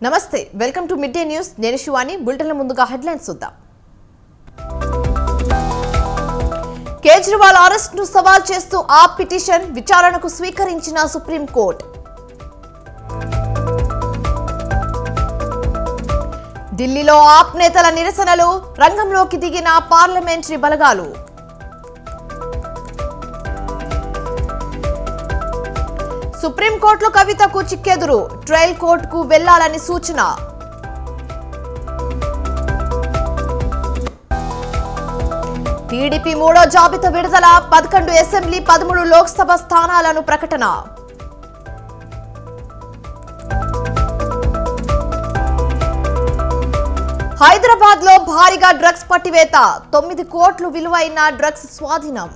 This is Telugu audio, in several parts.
నమస్తే welcome to mid day news నేను శివాని బులెటిన్ల ముందుగా హెడ్లైన్స్ చూద్దాం కేజ్రీవాల్ అరెస్ట్ ను సవాల్ చేస్తూ ఆ పిటిషన్ విచారణకు స్వీకరించిన సుప్రీం కోర్టు ఢిల్లీలో ఆప్ నేతల నిరసనలు రంగంలోకి దిగిన పార్లమెంటరీ బలగాలు సుప్రీం కోర్టులో కవితకు చిక్కెదురు ట్రయల్ కోర్టుకు వెళ్లాలని సూచన టీడీపీ మూడో జాబితా విడుదల 11 అసెంబ్లీ 13 లోక్సభ స్థానాలను ప్రకటన హైదరాబాద్ లో భారీగా డ్రగ్స్ పట్టివేత 9 కోట్లు విలువైన డ్రగ్స్ స్వాధీనం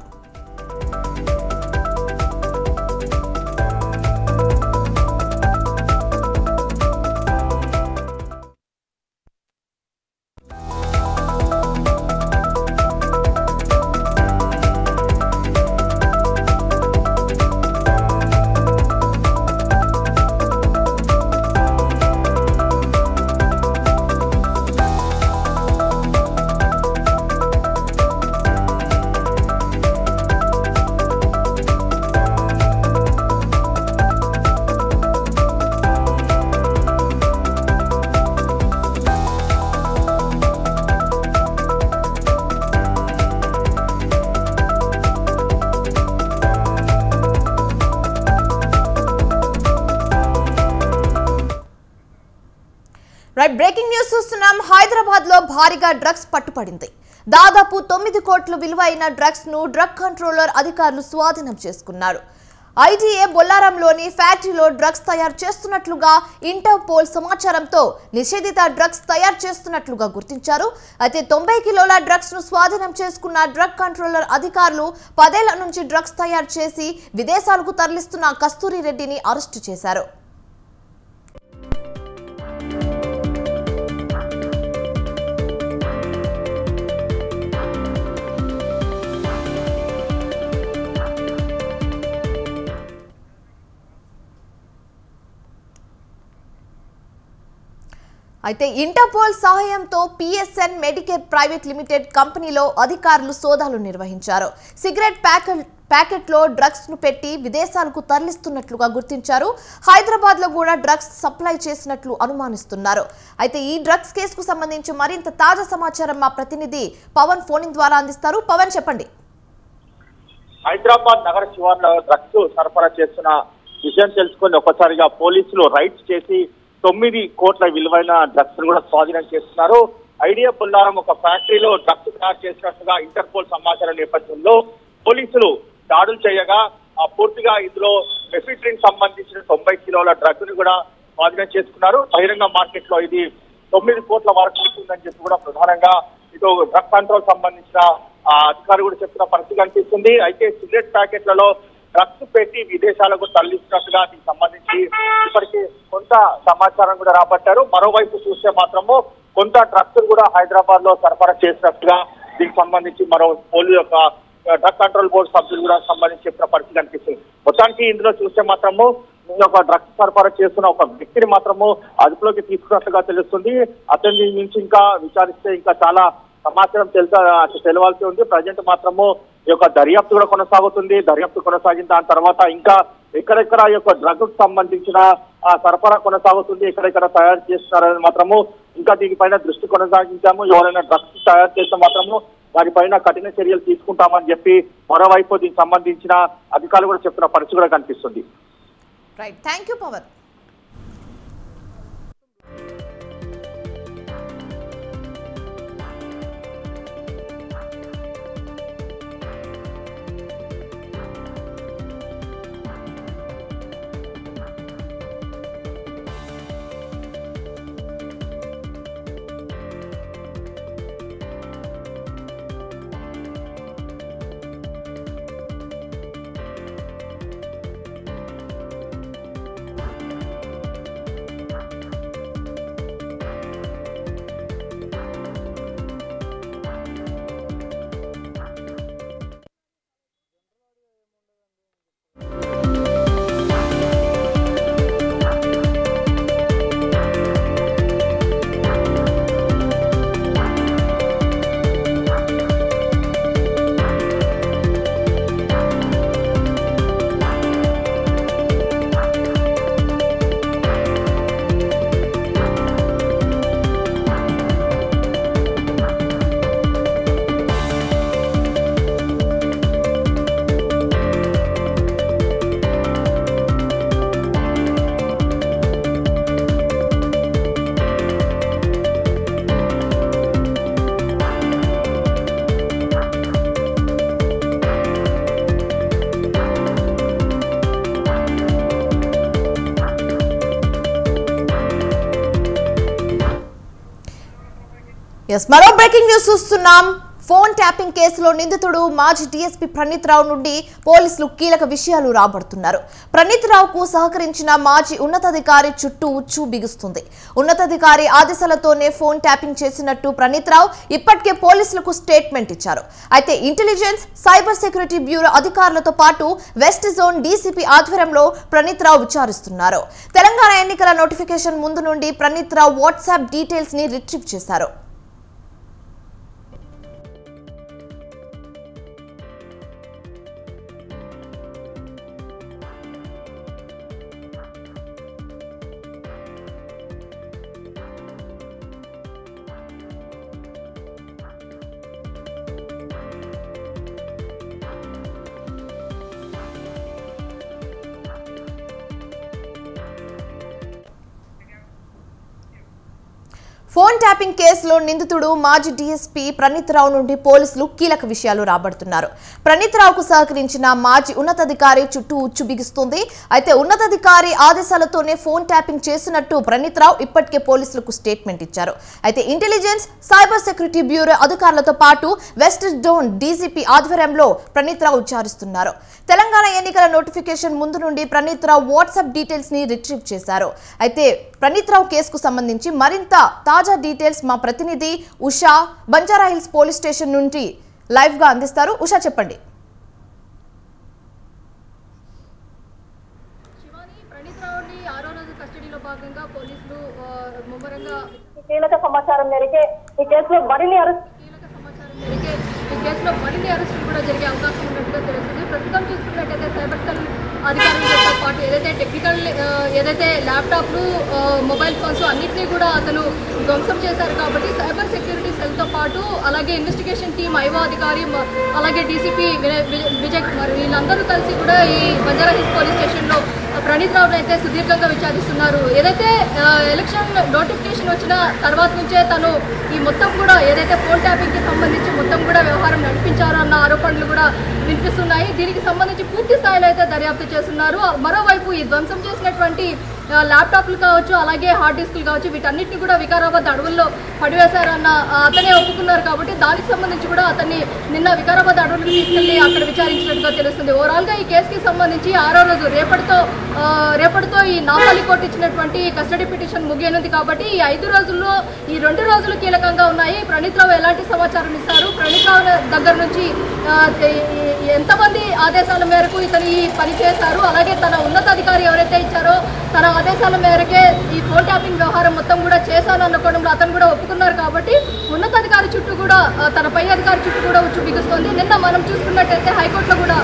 బ్రేకింగ్ న్యూస్ చూస్తున్నాం. హైదరాబాద్ లో భారీగా డ్రగ్స్ పట్టుపడింది. దాదాపు 9 కోట్ల విలువైన డ్రగ్స్ ను డ్రగ్ కంట్రోలర్ అధికారులు స్వాధీనం చేసుకున్నారు. ఐడీఏ బొల్లారంలోని ఫ్యాక్టరీలో డ్రగ్స్ తయారు చేస్తున్నట్లుగా ఇంటర్పోల్ సమాచారంతో నిషేధిత డ్రగ్స్ తయారు చేస్తున్నట్లుగా గుర్తించారు. అయితే 90 కిలోల డ్రగ్స్ ను స్వాధీనం చేసుకున్న డ్రగ్ కంట్రోలర్ అధికారులు 10 ఏళ్ల నుంచి డ్రగ్స్ తయారు చేసి విదేశాలకు తరలిస్తున్న కస్తూరి రెడ్డిని అరెస్టు చేశారు. అయితే ఇంటర్పోల్ సహాయంతో పిఎస్ఎన్ మెడికేర్ ప్రైవేట్ లిమిటెడ్ కంపెనీలో అధికారులు సోదాలు నిర్వహించారు. సిగరెట్ ప్యాకెట్లో డ్రగ్స్ ను పెట్టి విదేశాలకు తరలిస్తున్నట్లుగా గుర్తించారు. హైదరాబాద్ లో కూడా డ్రగ్స్ సప్లై చేసినట్లు అనుమానిస్తున్నారు. అయితే ఈ డ్రగ్స్ కేసుకు సంబంధించి మరింత తాజా సమాచారం మా ప్రతినిధి పవన్ ఫోన్ ద్వారా అందిస్తారు. పవన్ చెప్పండి. హైదరాబాద్ నగర శివార్లో డ్రగ్స్ సరఫరా చేస్తున్న విషయం తెలుసుకొని ఒక్కసారిగా పోలీసులు రైడ్స్ చేసి 9 కోట్ల విలువైన డ్రగ్స్ కూడా స్వాధీనం చేస్తున్నారు. ఐడియా బొల్లారం ఒక ఫ్యాక్టరీలో డ్రగ్స్ తయారు చేసినట్టుగా ఇంటర్పోల్ సమాచారం నేపథ్యంలో పోలీసులు దాడులు చేయగా పూర్తిగా ఇందులో మెఫిడ్రిన్ సంబంధించిన 90 కిలోల డ్రగ్స్ ని కూడా స్వాధీనం చేసుకున్నారు. బహిరంగ మార్కెట్ లో ఇది 9 కోట్ల వరకు ఉంటుందని చెప్పి కూడా ప్రధానంగా ఇటు డ్రగ్ కంట్రోల్ సంబంధించిన అధికారులు కూడా చెప్తున్న పరిస్థితి కనిపిస్తుంది. అయితే సిగరెట్ ప్యాకెట్లలో డ్రగ్స్ పెట్టి విదేశాలకు తరలిస్తున్నట్టుగా దీనికి సంబంధించి ఇప్పటికీ కొంత సమాచారం కూడా రాబట్టారు. మరోవైపు చూస్తే మాత్రము కొంత డ్రగ్స్ కూడా హైదరాబాద్ లో సరఫరా చేసినట్టుగా దీనికి సంబంధించి మరో పోలీసు యొక్క డ్రగ్ కంట్రోల్ బోర్డు సభ్యులు కూడా సంబంధించి చెప్పిన పరిస్థితి కనిపిస్తుంది. మొత్తానికి ఇందులో చూస్తే మాత్రము ఒక డ్రగ్స్ సరఫరా చేస్తున్న ఒక వ్యక్తిని మాత్రము అదుపులోకి తీసుకున్నట్లుగా తెలుస్తుంది. అతని నుంచి ఇంకా విచారిస్తే ఇంకా చాలా సమాచారం తెలవాల్సి ఉంది. ప్రజెంట్ మాత్రము ఈ యొక్క దర్యాప్తు కూడా కొనసాగుతుంది. దర్యాప్తు కొనసాగిన దాని తర్వాత ఇంకా ఎక్కడెక్కడ ఈ యొక్క డ్రగ్ సంబంధించిన సరఫరా కొనసాగుతుంది, ఎక్కడెక్కడ తయారు చేస్తున్నారని మాత్రము ఇంకా దీనిపైన దృష్టి కొనసాగించాము. ఎవరైనా డ్రగ్స్ తయారు చేస్తే మాత్రము వారిపైన కఠిన చర్యలు తీసుకుంటామని చెప్పి మరోవైపు దీనికి సంబంధించిన అధికారులు కూడా చెప్తున్న పరిస్థితి కూడా కనిపిస్తుంది. Right, thank you Pavan. మరో బ్రేకింగ్ న్యూస్ చూస్తున్నాం. ఫోన్ ట్యాపింగ్ కేసులో నిందితుడు మాజీ డీఎస్పీ ప్రణీత్ రావు నుండి పోలీసులు కీలక విషయాలు రాబడుతున్నారు. ప్రణీత్ రావుకు సహకరించిన మాజీ ఉన్నతాధికారి చుట్టూ ఉచ్చు బిగుస్తుంది. ఉన్నతాధికారి ఆదేశాలతోనే ఫోన్ ట్యాపింగ్ చేసినట్టు ప్రణీత్ రావు ఇప్పటికే పోలీసులకు స్టేట్మెంట్ ఇచ్చారు. అయితే ఇంటెలిజెన్స్ సైబర్ సెక్యూరిటీ బ్యూరో అధికారులతో పాటు వెస్ట్ జోన్ డీసీపీ ఆధ్వర్యంలో ప్రణీత్ రావు విచారిస్తున్నారు. తెలంగాణ ఎన్నికల నోటిఫికేషన్ ముందు నుండి ప్రణీత్ రావు వాట్సాప్ డీటెయిల్స్ ని రిట్రీవ్ చేశారు. ఫోన్ ట్యాపింగ్ కేసులో నిందితుడు మాజీ డీఎస్పీ ప్రణీత్ రావు నుండి పోలీసులు కీలక విషయాలు రాబడుతున్నారు. ప్రణీత్ రావుకు సహకరించిన మాజీ ఉన్నతాధికారి చుట్టూ ఉచ్చు బిగుస్తుంది. అయితే ఉన్నతాధికారి ఆదేశాలతోనే ఫోన్ ట్యాపింగ్ చేసినట్టు ప్రణీత్ రావు ఇప్పటికే పోలీసులకు స్టేట్మెంట్ ఇచ్చారు. అయితే ఇంటెలిజెన్స్ సైబర్ సెక్యూరిటీ బ్యూరో అధికారులతో పాటు వెస్ట్ జోన్ డీసీపీ ఆధ్వర్యంలో ప్రణీత్ రావు విచారిస్తున్నారు. తెలంగాణ ఎన్నికల నోటిఫికేషన్ ముందు నుండి ప్రణీత్ రావు వాట్సాప్ డీటెయిల్స్ ని రిట్రీవ్ చేశారు. అయితే ప్రణీత్ రావు కేసుకు సంబంధించి మరింత తాజా డీటెయిల్స్ మా ప్రతినిధి ఉషా బంజారాహిల్స్ పోలీస్ స్టేషన్ నుండి లైవ్ గా అందిస్తారు. ఉషా, చెప్పండి. ప్రణీత్ రావుని 6వ రోజు కస్టడీలో భాగంగా పోలీసులు ముమ్మరంగా కీలక సమాచారం మేరకే ఈ కేసులో మరిన్ని అరెస్టులు కూడా జరిగే అవకాశం ఉన్నట్టుగా తెలుస్తుంది. ప్రస్తుతం చూసుకున్నట్టయితే సైబర్ సెల్ అధికారులతో పాటు ఏదైతే ల్యాప్టాప్లు మొబైల్ ఫోన్స్ అన్నింటినీ కూడా అతను ధ్వంసం చేశారు. కాబట్టి సైబర్ సెక్యూరిటీ సెల్తో పాటు అలాగే ఇన్వెస్టిగేషన్ టీం ఐఓ అధికారి అలాగే డీసీపీ విజయ్ కుమార్ వీళ్ళందరూ కలిసి కూడా ఈ బంజారాహిల్స్ పోలీస్ స్టేషన్లో ప్రణీత్ రావును అయితే సుదీర్ఘంగా విచారిస్తున్నారు. ఏదైతే ఎలక్షన్ నోటిఫికేషన్ వచ్చిన తర్వాత నుంచే తను ఈ మొత్తం కూడా ఏదైతే ఫోన్ ట్యాపింగ్కి సంబంధించి మొత్తం కూడా వ్యవహారం నడిపించారో అన్న ఆరోపణలు కూడా వినిపిస్తున్నాయి. దీనికి సంబంధించి పూర్తి స్థాయిలో అయితే దర్యాప్తు చేస్తున్నారు. మరోవైపు ఈ ధ్వంసం చేసినటువంటి ల్యాప్టాప్లు కావచ్చు, అలాగే హార్డ్ డిస్క్లు కావచ్చు, వీటన్నిటిని కూడా వికారాబాద్ అడవుల్లో పడివేశారన్న అతనే ఒప్పుకున్నారు. కాబట్టి దానికి సంబంధించి కూడా అతన్ని నిన్న వికారాబాద్ అడవులకు తీసుకెళ్లి అక్కడ విచారించినట్టుగా తెలుస్తుంది. ఓవరాల్గా ఈ కేసుకి సంబంధించి 6వ రోజు రేపటితో ఈ నాంపల్లి కోర్టు ఇచ్చినటువంటి కస్టడీ పిటిషన్ ముగియనుంది. కాబట్టి ఈ 5 రోజుల్లో ఈ 2 రోజులు కీలకంగా ఉన్నాయి. ప్రణీత్ రావు ఎలాంటి సమాచారం ఇస్తారు, ప్రణీత్ రావు దగ్గర నుంచి ఎంతమంది ఆదేశాల మేరకు ఇతను ఈ పని చేశారు, అలాగే తన ఉన్నతాధికారి ఎవరైతే ఇచ్చారో తన ఆదేశాల మేరకే ఈ ఫోన్ ట్యాపింగ్ వ్యవహారం మొత్తం కూడా చేశాను అనుకోవడంలో అతను కూడా ఒప్పుకున్నారు. కాబట్టి ఉన్నతాధికారి చుట్టూ కూడా తన పై అధికారి చుట్టూ కూడా ఉచ్చు బిగుస్తుంది. నిన్న మనం చూసుకున్నట్టయితే హైకోర్టులో కూడా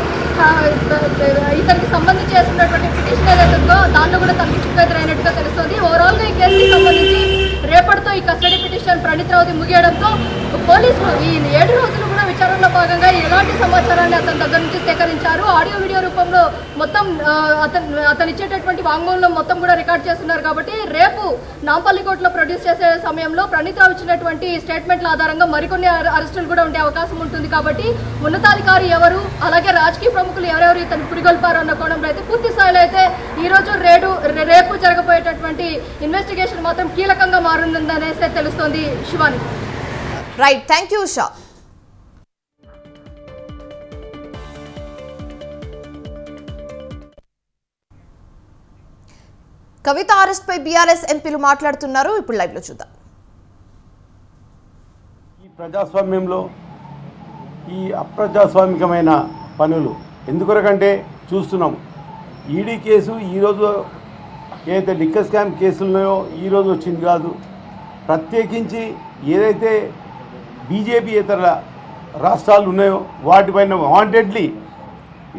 ఇతనికి సంబంధించి చేస్తున్నటువంటి పిటిషన్ ఏదైతుందో దానిలో కూడా తనకు చుట్టూ ఎదురైనట్టుగా తెలుస్తుంది. ఓవరాల్గా ఈ కేసుకి సంబంధించి రేపటితో ఈ కస్టడీ పిటిషన్ ప్రణీత్ రావుది ముగియడంతో పోలీసులు ఈ 7 రోజులు కూడా విచారణలో భాగంగా ఎలాంటి సమాచారాన్ని అతని దగ్గర నుంచి సేకరించారు, ఆడియో వీడియో రూపంలో మొత్తం అతను ఇచ్చేటటువంటి వాంగ్మూలం మొత్తం కూడా రికార్డ్ చేస్తున్నారు. కాబట్టి రేపు నాంపల్లి కోర్టులో ప్రొడ్యూస్ చేసే సమయంలో ప్రణీత్ రావు ఇచ్చినటువంటి స్టేట్మెంట్ల ఆధారంగా మరికొన్ని అరెస్టులు కూడా ఉండే అవకాశం ఉంటుంది. కాబట్టి ఉన్నతాధికారి ఎవరు, అలాగే రాజకీయ ప్రముఖులు ఎవరెవరు ఇతను పురిగొల్పారు అన్న కోణంలో అయితే పూర్తి స్థాయిలో అయితే ఈ రోజు రేపు జరగబోయేటటువంటి ఇన్వెస్టిగేషన్ మాత్రం కీలకంగా మారుందనేసి తెలుస్తోంది. Shivani. Right, thank you Usha. Kavitha arrest పై బీఆర్ఎస్ ఎంపీలు మాట్లాడుతున్నారు. ఇప్పుడు లైవ్ లో చూద్దాం. ఈ ప్రజాస్వామ్యంలో ఈ అప్రజాస్వామికమైన పనులు ఎందుకొరకంటే చూస్తున్నాం. ఈడీ కేసు ఈరోజు ఏదైతే లిక్కర్ స్కామ్ కేసులున్నాయో ఈరోజు వచ్చింది కాదు. ప్రత్యేకించి ఏదైతే బీజేపీ ఇతర రాష్ట్రాలు ఉన్నాయో వాటిపైన వాంటెడ్లీ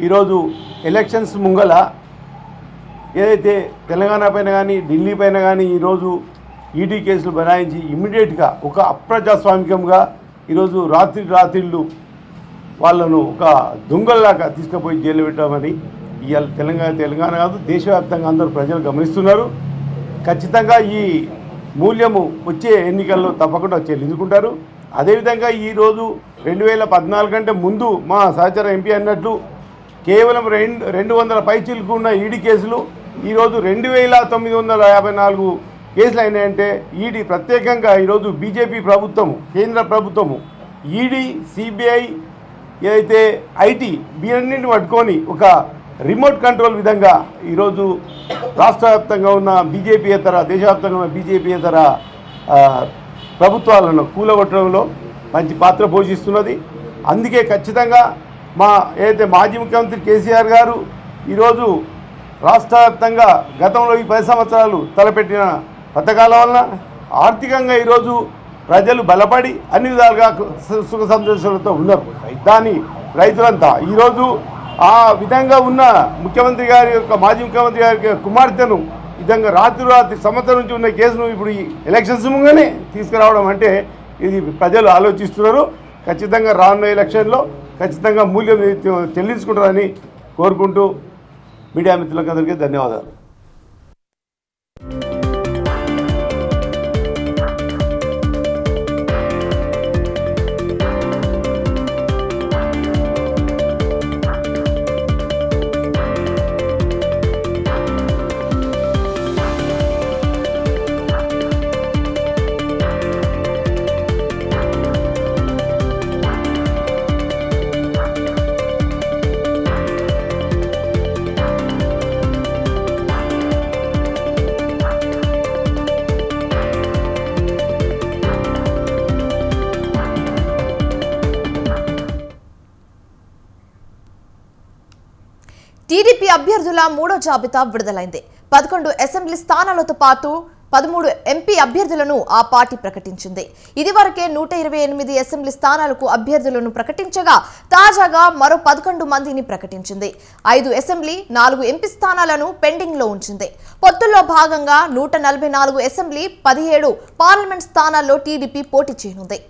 ఈరోజు ఎలక్షన్స్ ముంగల ఏదైతే తెలంగాణ పైన కానీ ఢిల్లీ పైన కానీ ఈరోజు ఈడీ కేసులు బనాయించి ఇమ్మీడియట్గా ఒక అప్రజాస్వామికంగా ఈరోజు రాత్రిళ్ళు వాళ్ళను ఒక దొంగల్లాగా తీసుకుపోయి జైలు పెట్టామని ఇవాళ తెలంగాణ కాదు దేశవ్యాప్తంగా అందరూ ప్రజలు గమనిస్తున్నారు. ఖచ్చితంగా ఈ మూల్యము వచ్చే ఎన్నికల్లో తప్పకుండా చెల్లించుకుంటారు. అదేవిధంగా ఈరోజు 2014 కంటే ముందు మా సహచర ఎంపీ అన్నట్లు కేవలం 200 పైచీలకు ఉన్న ఈడీ కేసులు ఈరోజు 2954 కేసులు అయినాయంటే ఈడీ ప్రత్యేకంగా ఈరోజు బీజేపీ ప్రభుత్వము కేంద్ర ప్రభుత్వము ఈడీ సిబిఐ ఏదైతే ఐటీ వీరన్నింటిని పట్టుకొని ఒక రిమోట్ కంట్రోల్ విధంగా ఈరోజు రాష్ట్ర వ్యాప్తంగా ఉన్న బీజేపీయేతర దేశవ్యాప్తంగా ఉన్న బీజేపీయేతర ప్రభుత్వాలను కూలగొట్టడంలో మంచి పాత్ర పోషిస్తున్నది. అందుకే ఖచ్చితంగా ఏదైతే మాజీ ముఖ్యమంత్రి కేసీఆర్ గారు ఈరోజు రాష్ట్ర వ్యాప్తంగా గతంలో ఈ 10 సంవత్సరాలు తలపెట్టిన పథకాల వలన ఆర్థికంగా ఈరోజు ప్రజలు బలపడి అన్ని విధాలుగా సుఖ సంతోషాలతో ఉన్నారు. దాని రైతులంతా ఈరోజు ఆ విధంగా ఉన్న ముఖ్యమంత్రి గారి యొక్క మాజీ ముఖ్యమంత్రి గారి కుమార్తెను విధంగా రాత్రి సంవత్సరం నుంచి ఉన్న కేసును ఇప్పుడు ఈ ఎలక్షన్స్ ముంగానే తీసుకురావడం అంటే ఇది ప్రజలు ఆలోచిస్తున్నారు. ఖచ్చితంగా రానున్న ఎలక్షన్లో ఖచ్చితంగా మూల్యం చెల్లించుకుంటారని కోరుకుంటూ మీడియా మిత్రులందరికీ ధన్యవాదాలు. టీడీపీ అభ్యర్థుల మూడో జాబితా విడుదలైంది. 11 అసెంబ్లీ స్థానాలతో పాటు 13 ఎంపీ అభ్యర్థులను ఆ పార్టీ ప్రకటించింది. ఇదివరకే 128 అసెంబ్లీ స్థానాలకు అభ్యర్థులను ప్రకటించగా తాజాగా మరో 11 మందిని ప్రకటించింది. 5 అసెంబ్లీ 4 ఎంపీ స్థానాలను పెండింగ్ లో ఉంచింది. పొత్తుల్లో భాగంగా 144 అసెంబ్లీ 17 పార్లమెంట్ స్థానాల్లో టీడీపీ పోటీ చేయనుంది.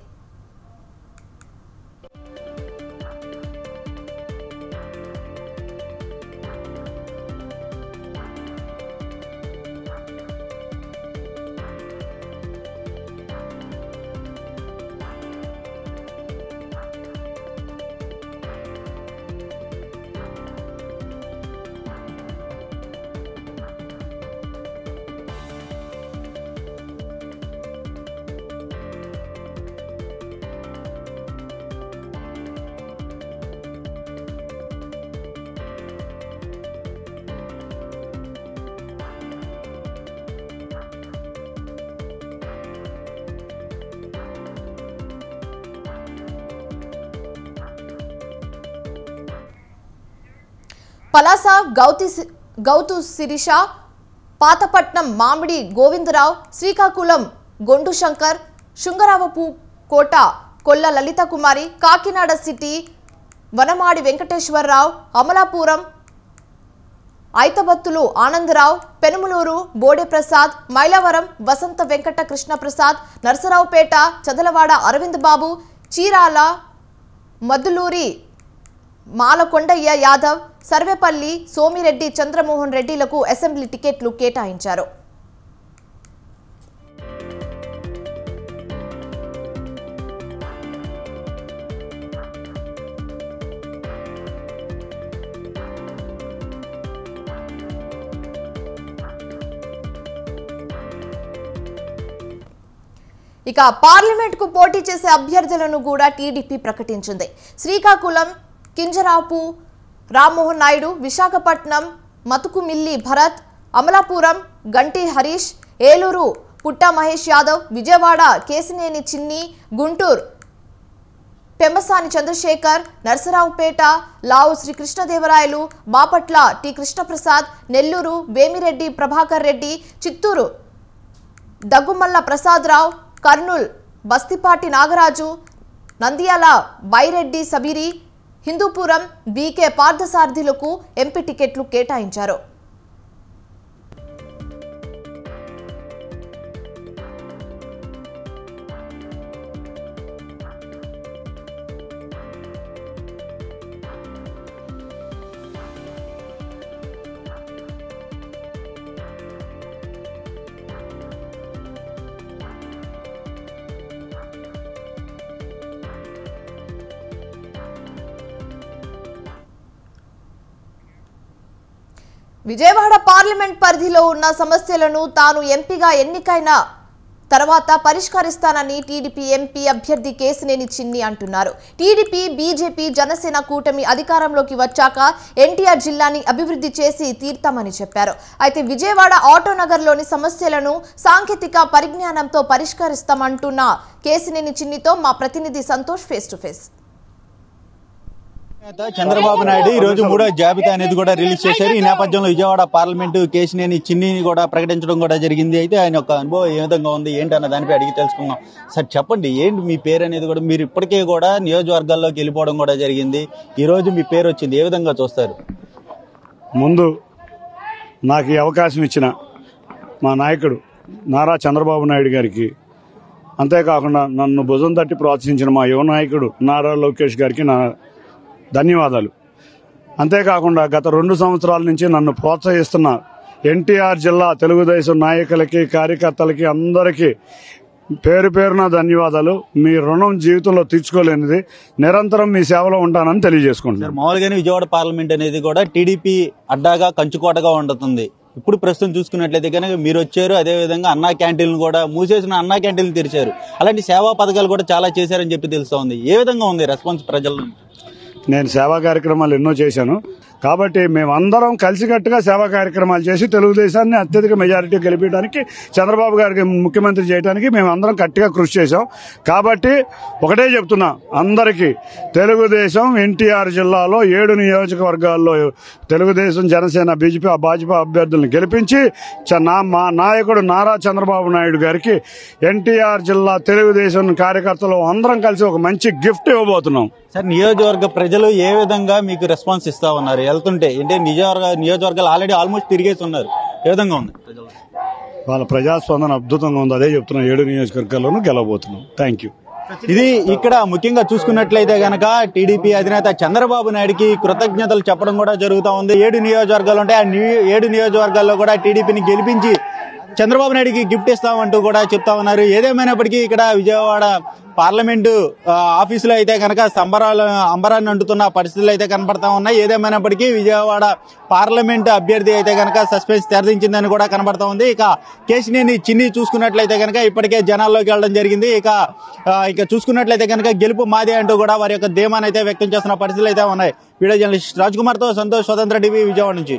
పలాస గౌతు శిరీష, పాతపట్నం మామిడి గోవిందరావు, శ్రీకాకుళం గొండు శంకర్, శృంగరావపు కోట కొల్ల లలిత కుమారి, కాకినాడ సిటీ వనమాడి వెంకటేశ్వరరావు, అమలాపురం ఐతబత్తులు ఆనందరావు, పెనుమలూరు బోడే ప్రసాద్, మైలవరం వసంత వెంకట కృష్ణ ప్రసాద్, నర్సరావుపేట చదలవాడ అరవింద్ బాబు, చీరాల మద్దులూరి మాలకొండయ్య యాదవ్, సర్వేపల్లి సోమిరెడ్డి చంద్రమోహన్ రెడ్డిలకు అసెంబ్లీ టికెట్లు కేటాయించారు. ఇక పార్లమెంట్ కు పోటీ చేసే అభ్యర్థులను కూడా టీడీపీ ప్రకటించింది. శ్రీకాకుళం కింజరాపు రామ్మోహన్ నాయుడు, విశాఖపట్నం మతుకుమిల్లి భరత్, అమలాపురం గంటి హరీష్, ఏలూరు పుట్ట మహేష్ యాదవ్, విజయవాడ కేసినేని చిన్ని, గుంటూరు పెంబసాని చంద్రశేఖర్, నర్సరావుపేట లావు శ్రీకృష్ణదేవరాయలు, బాపట్ల టి కృష్ణప్రసాద్, నెల్లూరు వేమిరెడ్డి ప్రభాకర్ రెడ్డి, చిత్తూరు దగ్గుమల్ల ప్రసాదరావు, కర్నూల్ బస్తిపాటి నాగరాజు, నంద్యాల బైరెడ్డి సబీరి, హిందూపురం బీకే పార్థసారథులకు ఎంపీ టికెట్లు కేటాయించారు. విజయవాడ పార్లమెంట్ పరిధిలో ఉన్న సమస్యలను తాను ఎంపీగా ఎన్నికైన తర్వాత పరిష్కరిస్తానని టీడీపీ ఎంపీ అభ్యర్థి కేశినేని చిన్ని అంటున్నారు. టీడీపీ, బీజేపీ, జనసేన కూటమి అధికారంలోకి వచ్చాక ఎన్టీఆర్ జిల్లాని అభివృద్ధి చేసి తీర్తామని చెప్పారు. అయితే విజయవాడ ఆటోనగర్లోని సమస్యలను సాంకేతిక పరిజ్ఞానంతో పరిష్కరిస్తామంటున్న కేశినేని చిన్నితో మా ప్రతినిధి Santosh face to face. Chandrababu Naidu ఈ రోజు 3వ జాబితా అనేది కూడా రిలీజ్ చేశారు. ఈ నేపథ్యంలో విజయవాడ పార్లమెంటు కేశినేని చిన్నిని కూడా ప్రకటించడం కూడా జరిగింది. అయితే ఆయన యొక్క అనుభవం ఏ విధంగా ఉంది ఏంటి అన్న దానిపై అడిగి తెలుసుకున్నాం. సార్ చెప్పండి, ఏంటి మీ పేరు అనేది కూడా మీరు ఇప్పటికే కూడా నియోజకవర్గాల్లోకి వెళ్ళిపోవడం కూడా జరిగింది. ఈ రోజు మీ పేరు వచ్చింది, ఏ విధంగా చూస్తారు? ముందు నాకు ఈ అవకాశం ఇచ్చిన మా నాయకుడు నారా చంద్రబాబు నాయుడు గారికి, అంతేకాకుండా నన్ను భుజం తట్టి ప్రోత్సహించిన మా యువ నాయకుడు నారా లోకేష్ గారికి నా ధన్యవాదాలు. అంతేకాకుండా గత 2 సంవత్సరాల నుంచి నన్ను ప్రోత్సహిస్తున్న ఎన్టీఆర్ జిల్లా తెలుగుదేశం నాయకులకి, కార్యకర్తలకి అందరికీ పేరు పేరున ధన్యవాదాలు. మీ రుణం జీవితంలో తీర్చుకోలేనిది. నిరంతరం మీ సేవలో ఉంటానని తెలియజేసుకుంటున్నాను. మామూలుగానే విజయవాడ పార్లమెంట్ అనేది కూడా టీడీపీ అడ్డాగా, కంచుకోటగా ఉంటుంది. ఇప్పుడు ప్రస్తుతం చూసుకున్నట్లయితే కనుక మీరు వచ్చారు, అదేవిధంగా అన్నా క్యాంటీన్లు కూడా మూసేసిన అన్నా క్యాంటీన్లు తెరిచారు. అలాంటి సేవా పథకాలు కూడా చాలా చేశారని చెప్పి తెలుస్తోంది. ఏ విధంగా ఉంది రెస్పాన్స్ ప్రజల నుంచి? నేను సేవా కార్యక్రమాలు ఎన్నో చేశాను. కాబట్టి మేమందరం కలిసికట్టుగా సేవా కార్యక్రమాలు చేసి తెలుగుదేశాన్ని అత్యధిక మెజారిటీ గెలిపించడానికి, చంద్రబాబు గారికి ముఖ్యమంత్రి చేయడానికి మేమందరం గట్టిగా కృషి చేశాం. కాబట్టి ఒకటే చెప్తున్నా అందరికీ, తెలుగుదేశం ఎన్టీఆర్ జిల్లాలో 7 నియోజకవర్గాల్లో తెలుగుదేశం, జనసేన, బీజేపీ, భాజపా అభ్యర్థులను గెలిపించి మా నాయకుడు నారా చంద్రబాబు నాయుడు గారికి ఎన్టీఆర్ జిల్లా తెలుగుదేశం కార్యకర్తలు అందరం కలిసి ఒక మంచి గిఫ్ట్ ఇవ్వబోతున్నాం. సార్, నియోజకవర్గ ప్రజలు ఏ విధంగా మీకు రెస్పాన్స్ ఇస్తా ఉన్నారు వెళ్తుంటే? అంటే నియోజకవర్గాలు ఆల్రెడీ ఆల్మోస్ట్ తిరిగేసి ఉన్నారు, ఏ విధంగా ఉంది? వాళ్ళ ప్రజాస్పందన అద్భుతంగా ఉంది. అదే చెప్తున్నా, 7 నియోజకవర్గాల్లోనూ గెలవబోతున్నాం. Thank you. ఇది ఇక్కడ ముఖ్యంగా చూసుకున్నట్లయితే గనక టీడీపీ అధినేత చంద్రబాబు నాయుడుకి కృతజ్ఞతలు చెప్పడం కూడా జరుగుతూ ఉంది. 7 నియోజకవర్గాలు ఉంటాయి. ఆ 7 నియోజకవర్గాల్లో కూడా టీడీపీని గెలిపించి చంద్రబాబు నాయుడుకి గిఫ్ట్ ఇస్తామంటూ కూడా చెప్తా ఉన్నారు. ఏదేమైనప్పటికీ ఇక్కడ విజయవాడ పార్లమెంటు ఆఫీసులో అయితే కనుక అంబరాన్ని అంటుతున్న పరిస్థితులు అయితే కనబడతా ఉన్నాయి. ఏదేమైనప్పటికీ విజయవాడ పార్లమెంటు అభ్యర్థి అయితే కనుక సస్పెన్స్ తెరదించిందని కూడా కనబడతా ఉంది. ఇక కేశినేని చిన్ని చూసుకున్నట్లయితే కనుక ఇప్పటికే జనాల్లోకి వెళ్ళడం జరిగింది. ఇక చూసుకున్నట్లయితే కనుక గెలుపు మాదే అంటూ కూడా వారి యొక్క ధీమాను అయితే వ్యక్తం చేస్తున్న పరిస్థితులు అయితే ఉన్నాయి. వీడియో జర్నలిస్ట్ రాజ్ కుమార్ తో సంతోష్, స్వతంత్ర టీవీ, విజయవాడ నుంచి.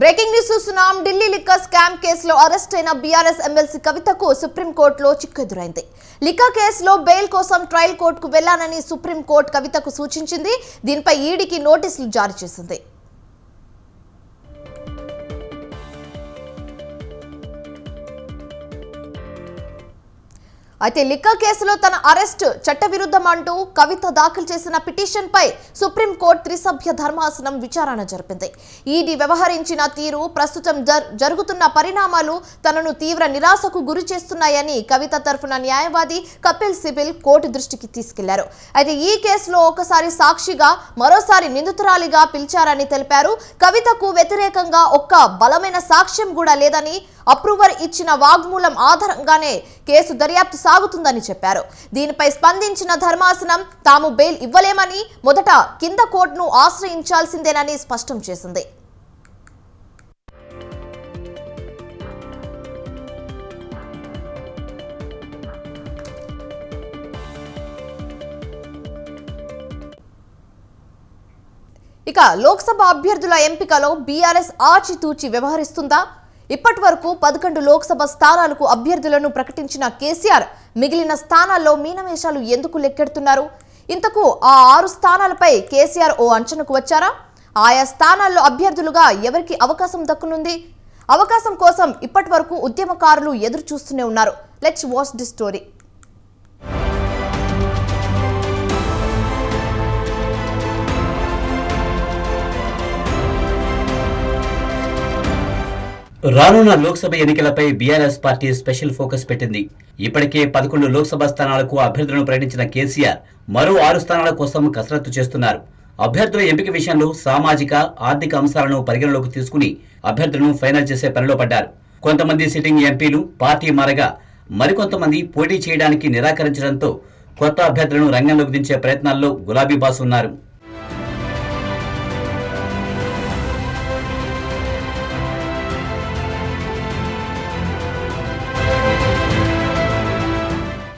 బ్రేకింగ్ న్యూస్ చూస్తున్నాం. ఢిల్లీ లిక్కర్ స్కామ్ కేసులో అరెస్ట్ అయిన బీఆర్ఎస్ ఎమ్మెల్సీ కవితకు సుప్రీంకోర్టులో చిక్కెదురైంది. లిక్కర్ కేసులో బెయిల్ కోసం ట్రయల్ కోర్టుకు వెళ్లానని సుప్రీంకోర్టు కవితకు సూచించింది. దీనిపై ఈడీకి నోటీసులు జారీ చేసింది. అయితే లిక్కర్ కేసులో తన అరెస్ట్ చట్టవిరుద్ధమంటూ కవిత దాఖలు చేసిన పిటిషన్ పై సుప్రీంకోర్టు 3 సభ్య ధర్మాసనం విచారణ జరిపింది. ఈడీ వ్యవహరించిన తీరు, ప్రస్తుతం జరుగుతున్న పరిణామాలు తనను తీవ్ర నిరాశకు గురి చేస్తున్నాయని కవిత తరఫున న్యాయవాది కపిల్ సిబిల్ కోర్టు దృష్టికి తీసుకెళ్లారు. అయితే ఈ కేసులో ఒకసారి సాక్షిగా, మరోసారి నిందితురాలిగా పిలిచారని తెలిపారు. కవితకు వ్యతిరేకంగా ఒక్క బలమైన సాక్ష్యం కూడా లేదని, అప్రూవర్ ఇచ్చిన వాగ్మూలం ఆధారంగానే కేసు దర్యాప్తు సాగుతుందని చెప్పారు. దీనిపై స్పందించిన ధర్మాసనం తాము బెయిల్ ఇవ్వలేమని, మొదట కింద కోర్టును ఆశ్రయించాల్సిందేనని స్పష్టం చేసింది. ఇక లోక్సభ అభ్యర్థుల ఎంపికలో బీఆర్ఎస్ ఆచితూచి వ్యవహరిస్తుందా? ఇప్పటి వరకు 11 లోక్సభ స్థానాలకు అభ్యర్థులను ప్రకటించిన కేసీఆర్ మిగిలిన స్థానాల్లో మీనమేషాలు ఎందుకు లెక్కెడుతున్నారు? ఇంతకు ఆ 6 స్థానాలపై కేసీఆర్ ఓ అంచనాకు వచ్చారా? ఆయా స్థానాల్లో అభ్యర్థులుగా ఎవరికి అవకాశం దక్కనుంది? అవకాశం కోసం ఇప్పటి వరకు ఉద్యమకారులు ఎదురు చూస్తూనే ఉన్నారు. Let's watch the story. రానున్న లోక్సభ ఎన్నికలపై బీఆర్ఎస్ పార్టీ స్పెషల్ ఫోకస్ పెట్టింది. ఇప్పటికే 11 లోక్సభ స్థానాలకు అభ్యర్థులను ప్రకటించిన కేసీఆర్ మరో 6 స్థానాల కోసం కసరత్తు చేస్తున్నారు. అభ్యర్థుల ఎంపిక విషయంలో సామాజిక, ఆర్థిక అంశాలను పరిగణలోకి తీసుకుని అభ్యర్థులను ఫైనల్ చేసే పనిలో పడ్డారు. కొంతమంది సిట్టింగ్ ఎంపీలు పార్టీ మారగా మరికొంతమంది పోటీ చేయడానికి నిరాకరించడంతో కొత్త అభ్యర్థులను రంగంలోకి దించే ప్రయత్నాల్లో గులాబీ బాస్ ఉన్నారు.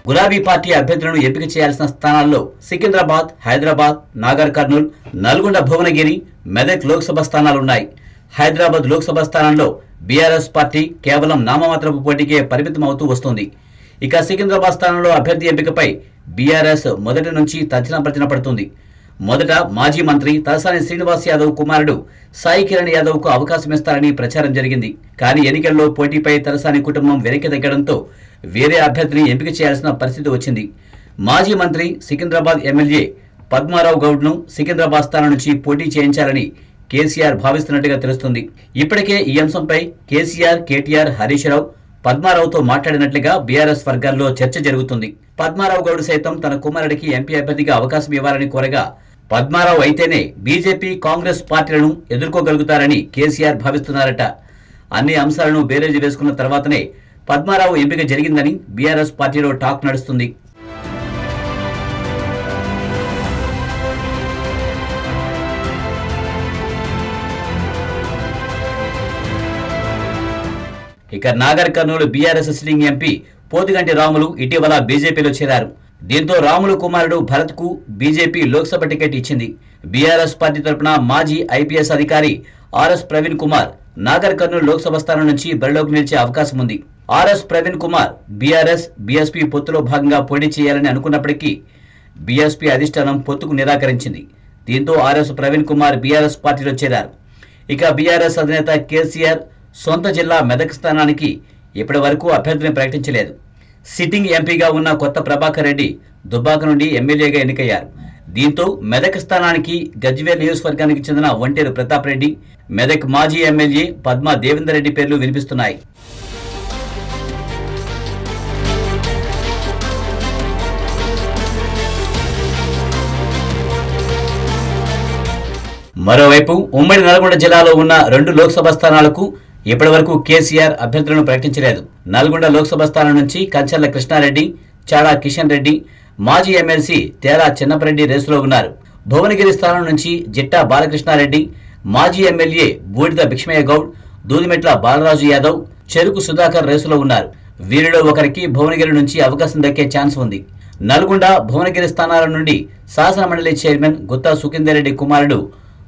గులాబీ పార్టీ అభ్యర్థులను ఎంపిక చేయాల్సిన స్థానాల్లో సికింద్రాబాద్, హైదరాబాద్, నాగర్ కర్నూల్, నల్గొండ, భువనగిరి, మెదక్ లోక్సభ స్థానాలున్నాయి. హైదరాబాద్ లోక్సభ స్థానంలో బీఆర్ఎస్ పార్టీ కేవలం నామమాత్రపు పోటీకే పరిమితం అవుతూ వస్తుంది. ఇక సికింద్రాబాద్ స్థానంలో అభ్యర్థి ఎంపికపై బీఆర్ఎస్ మొదటి నుంచి తర్జన పడుతుంది. మొదట మాజీ మంత్రి తలసాని శ్రీనివాస్ యాదవ్ కుమారుడు సాయి కిరణ్ యాదవ్ కు అవకాశం ఇస్తారని ప్రచారం జరిగింది. కానీ ఎన్నికల్లో పోటీపై తలసాని కుటుంబం వెనక్కి తగ్గడంతో వేరే అభ్యర్థిని ఎంపిక చేయాల్సిన పరిస్థితి వచ్చింది. మాజీ మంత్రి సికింద్రాబాద్ ఎమ్మెల్యే పద్మారావు గౌడ్ను సికింద్రాబాద్ స్థానం నుంచి పోటీ చేయించాలని కేసీఆర్ భావిస్తున్నట్టుగా తెలుస్తుంది. ఇప్పటికే ఈ అంశంపై కేసీఆర్, కేటీఆర్, హరీష్ రావు, పద్మారావుతో మాట్లాడినట్లుగా బీఆర్ఎస్ వర్గాల్లో చర్చ జరుగుతుంది. పద్మారావు గౌడ్ సైతం తన కుమారుడికి ఎంపీ అభ్యర్థిగా అవకాశం ఇవ్వాలని కోరగా పద్మారావు అయితేనే బీజేపీ, కాంగ్రెస్ పార్టీలను ఎదుర్కోగలుగుతారని కేసీఆర్ భావిస్తున్నారట. అన్ని అంశాలను బేరేజీ వేసుకున్న తర్వాతనే పద్మారావు ఎంపిక జరిగిందని బీఆర్ఎస్ పార్టీలో టాక్ నడుస్తుంది. ఇక Nagar Kurnool BRS sitting MP Pothuganti Ramulu ఇటీవల బీజేపీలో చేరారు. దీంతో రాములు కుమారుడు భరత్ కు బీజేపీ లోక్సభ టికెట్ ఇచ్చింది. బీఆర్ఎస్ పార్టీ తరపున మాజీ ఐపీఎస్ అధికారి ఆర్ఎస్ ప్రవీణ్ కుమార్ నాగర్ కర్నూలు లోక్సభ స్థానం నుంచి బరిలోకి నిలిచే అవకాశం ఉంది. RS Praveen Kumar BRS, BSP పొత్తులో భాగంగా పోటీ చేయాలని అనుకున్నప్పటికీ బీఎస్పీ అధిష్టానం పొత్తుకు నిరాకరించింది. దీంతో ఆర్ఎస్ ప్రవీణ్ కుమార్ బీఆర్ఎస్ పార్టీలో చేరారు. ఇక బీఆర్ఎస్ అధినేత కేసీఆర్ సొంత జిల్లా మెదక్ స్థానానికి ఇప్పటి వరకు అభ్యర్థిని ప్రకటించలేదు. సిట్టింగ్ ఎంపీగా ఉన్న కొత్త ప్రభాకర్ రెడ్డి దుబ్బాక నుండి ఎమ్మెల్యేగా ఎన్నికయ్యారు. దీంతో మెదక్ స్థానానికి గజ్వేల్ నియోజకవర్గానికి చెందిన ఒంటేరు ప్రతాప్ రెడ్డి, మెదక్ మాజీ ఎమ్మెల్యే పద్మా దేవేందర్ రెడ్డి పేర్లు వినిపిస్తున్నాయి. మరోవైపు ఉమ్మడి నల్గొండ జిల్లాలో ఉన్న 2 లోక్సభ స్థానాలకు ఇప్పటి వరకు కేసీఆర్ అభ్యర్థులను ప్రకటించలేదు. నల్గొండ లోక్సభ స్థానం నుంచి కంచర్ల కృష్ణారెడ్డి, చాడా కిషన్ రెడ్డి, మాజీ ఎమ్మెల్సీ తేరా చిన్నపరెడ్డి రేసులో ఉన్నారు. భువనగిరి స్థానం నుంచి జిట్టా బాలకృష్ణారెడ్డి, మాజీ ఎమ్మెల్యే బూడిద భిక్ష్మయ్య గౌడ్, దూదిమెట్ల బాలరాజు యాదవ్, చెరుకు సుధాకర్ రేసులో ఉన్నారు. వీరిలో ఒకరికి భువనగిరి నుంచి అవకాశం దక్కే ఛాన్స్ ఉంది. నల్గొండ, భువనగిరి స్థానాల నుండి శాసన మండలి చైర్మన్ గుత్తా సుఖేందర్ రెడ్డి కుమారుడు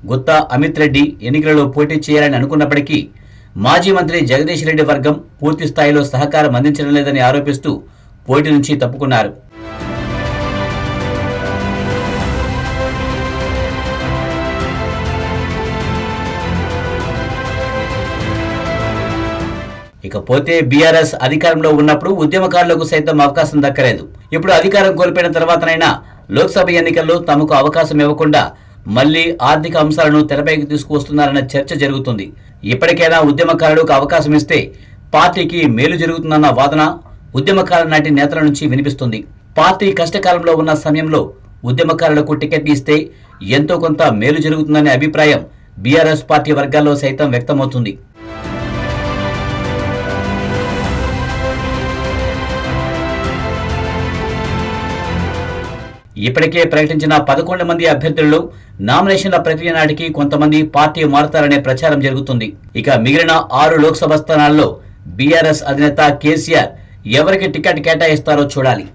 గుత్తా అమిత్ రెడ్డి ఎన్నికలలో పోటీ చేయాలని అనుకున్నప్పటికీ మాజీ మంత్రి జగదీష్ రెడ్డి వర్గం పూర్తి స్థాయిలో సహకారం అందించడం లేదని ఆరోపిస్తూ పోటీ నుంచి తప్పుకున్నారు. ఇకపోతే బీఆర్ఎస్ అధికారంలో ఉన్నప్పుడు ఉద్యమకారులకు సైతం అవకాశం దక్కలేదు. ఇప్పుడు అధికారం కోల్పోయిన తర్వాతనైనా లోక్సభ ఎన్నికల్లో తమకు అవకాశం ఇవ్వకుండా మళ్లీ ఆర్థిక అంశాలను తెరపైకి తీసుకువస్తున్నారన్న చర్చ జరుగుతుంది. ఇప్పటికైనా ఉద్యమకారులకు అవకాశం ఇస్తే పార్టీకి మేలు జరుగుతుందన్న వాదన ఉద్యమకారుల నాటి నేతల నుంచి వినిపిస్తుంది. పార్టీ కష్టకాలంలో ఉన్న సమయంలో ఉద్యమకారులకు టికెట్ ఇస్తే ఎంతో కొంత మేలు జరుగుతుందనే అభిప్రాయం బీఆర్ఎస్ పార్టీ వర్గాల్లో సైతం వ్యక్తమవుతుంది. ఇప్పటికే ప్రకటించిన 11 మంది అభ్యర్థుల్లో నామినేషన్ల ప్రక్రియ నాటికి కొంతమంది పార్టీ మారుతారనే ప్రచారం జరుగుతుంది. ఇక మిగిలిన 6 లోక్సభ స్థానాల్లో బీఆర్ఎస్ అధినేత కేసీఆర్ ఎవరికి టికెట్ కేటాయిస్తారో చూడాలి.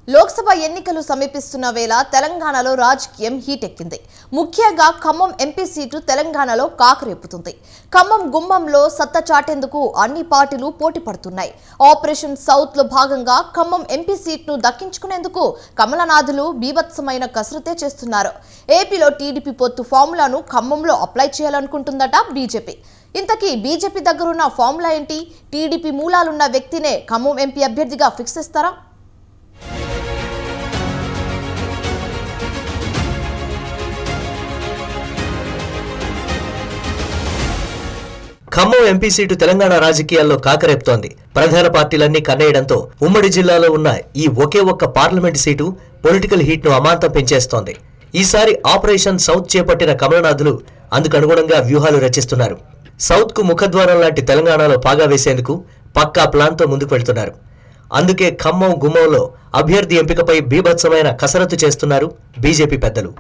లోక్సభ ఎన్నికలు సమీపిస్తున్న వేళ తెలంగాణలో రాజకీయం హీటెక్కింది. ముఖ్యంగా ఖమ్మం ఎంపీ సీటు తెలంగాణలో కాకరేపుతుంది. ఖమ్మం గుమ్మంలో సత్తా చాటేందుకు అన్ని పార్టీలు పోటీ పడుతున్నాయి. ఆపరేషన్ సౌత్ లో భాగంగా ఖమ్మం ఎంపీ సీట్ను దక్కించుకునేందుకు కమలనాథులు బీభత్సమైన కసరత్తే చేస్తున్నారు. ఏపీలో టీడీపీ పొత్తు ఫార్ములాను ఖమ్మంలో అప్లై చేయాలనుకుంటుందట బీజేపీ. ఇంతకీ బీజేపీ దగ్గరున్న ఫార్ములా ఏంటి? టీడీపీ మూలాలున్న వ్యక్తినే ఖమ్మం ఎంపీ అభ్యర్థిగా ఫిక్స్ చేస్తారా? ఖమ్మం ఎంపీ సీటు తెలంగాణ రాజకీయాల్లో కాకరేపుతోంది. ప్రధాన పార్టీలన్నీ కన్నేయడంతో ఉమ్మడి జిల్లాలో ఉన్న ఈ ఒకే ఒక్క పార్లమెంటు సీటు పొలిటికల్ హీట్ ను అమాంతం పెంచేస్తోంది. ఈసారి ఆపరేషన్ సౌత్ చేపట్టిన కమలనాథులు అందుకు అనుగుణంగా వ్యూహాలు రచిస్తున్నారు. సౌత్ కు ముఖద్వారం లాంటి తెలంగాణలో పాగా వేసేందుకు పక్కా ప్లాన్ తో ముందుకు వెళ్తున్నారు. అందుకే ఖమ్మం గుమ్మంలో అభ్యర్థి ఎంపికపై బీభత్సమైన కసరత్తు చేస్తున్నారు బీజేపీ పెద్దలు.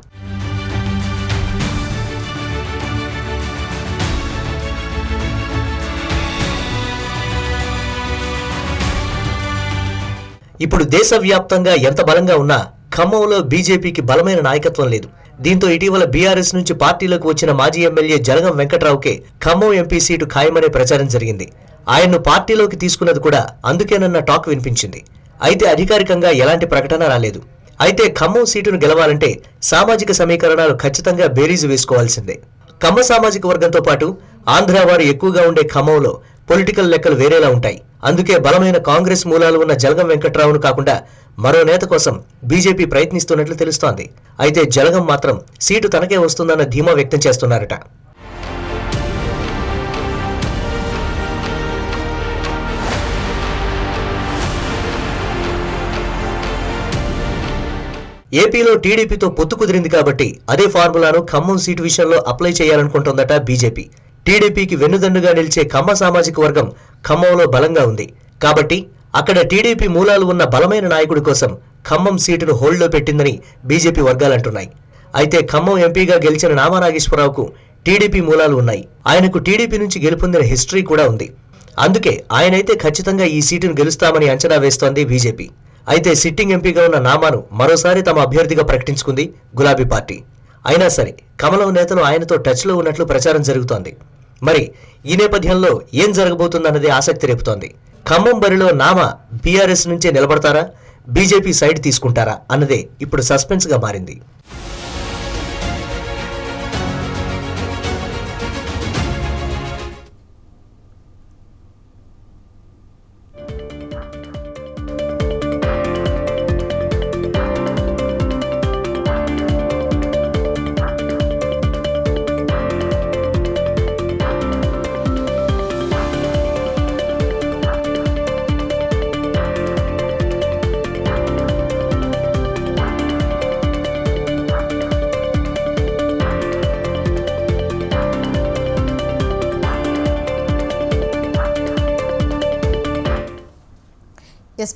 ఇప్పుడు దేశవ్యాప్తంగా ఎంత బలంగా ఉన్నా ఖమ్మంలో బీజేపీకి బలమైన నాయకత్వం లేదు. దీంతో ఇటీవల బీఆర్ఎస్ నుంచి పార్టీలోకి వచ్చిన మాజీ ఎమ్మెల్యే జలగం వెంకట్రావుకే ఖమ్మం ఎంపీ సీటు ఖాయమనే ప్రచారం జరిగింది. ఆయన్ను పార్టీలోకి తీసుకున్నది కూడా అందుకేనన్న టాక్ వినిపించింది. అయితే అధికారికంగా ఎలాంటి ప్రకటన రాలేదు. అయితే ఖమ్మం సీటును గెలవాలంటే సామాజిక సమీకరణాలు ఖచ్చితంగా బేరీజు వేసుకోవాల్సిందే. కమ్మ సామాజిక వర్గంతో పాటు ఆంధ్ర వారు ఎక్కువగా ఉండే ఖమ్మంలో పొలిటికల్ లెక్కలు వేరేలా ఉంటాయి. అందుకే బలమైన కాంగ్రెస్ మూలాలు ఉన్న జలగం వెంకట్రావును కాకుండా మరో నేత కోసం బీజేపీ ప్రయత్నిస్తున్నట్లు తెలుస్తోంది. అయితే జలగం మాత్రం సీటు తనకే వస్తుందన్న ధీమా వ్యక్తం చేస్తున్నారట. ఏపీలో టీడీపీతో పొత్తు కుదిరింది కాబట్టి అదే ఫార్ములాను ఖమ్మం సీటు విషయంలో అప్లై చేయాలనుకుంటోందట బీజేపీ. టీడీపీకి వెన్నుదన్నుగా నిలిచే కమ్మ సామాజిక వర్గం ఖమ్మంలో బలంగా ఉంది కాబట్టి అక్కడ టీడీపీ మూలాలు ఉన్న బలమైన నాయకుడి కోసం ఖమ్మం సీటును హోల్డ్లో పెట్టిందని బీజేపీ వర్గాలంటున్నాయి. అయితే ఖమ్మం ఎంపీగా గెలిచిన నామానాగేశ్వరరావుకు టీడీపీ మూలాలు ఉన్నాయి. ఆయనకు టీడీపీ నుంచి గెలుపొందిన హిస్టరీ కూడా ఉంది. అందుకే ఆయనైతే ఖచ్చితంగా ఈ సీటును గెలుస్తామని అంచనా వేస్తోంది బీజేపీ. అయితే సిట్టింగ్ ఎంపీగా ఉన్న నామాను మరోసారి తమ అభ్యర్థిగా ప్రకటించుకుంది గులాబీ పార్టీ. అయినా సరే కమలం నేతలు ఆయనతో టచ్లో ఉన్నట్లు ప్రచారం జరుగుతోంది. మరి ఈ నేపథ్యంలో ఏం జరగబోతుందన్నది ఆసక్తి రేపుతోంది. ఖమ్మం బరిలో నామ బీఆర్ఎస్ నుంచే నిలబడతారా, బీజేపీ సైడ్ తీసుకుంటారా అన్నదే ఇప్పుడు సస్పెన్స్ గా మారింది.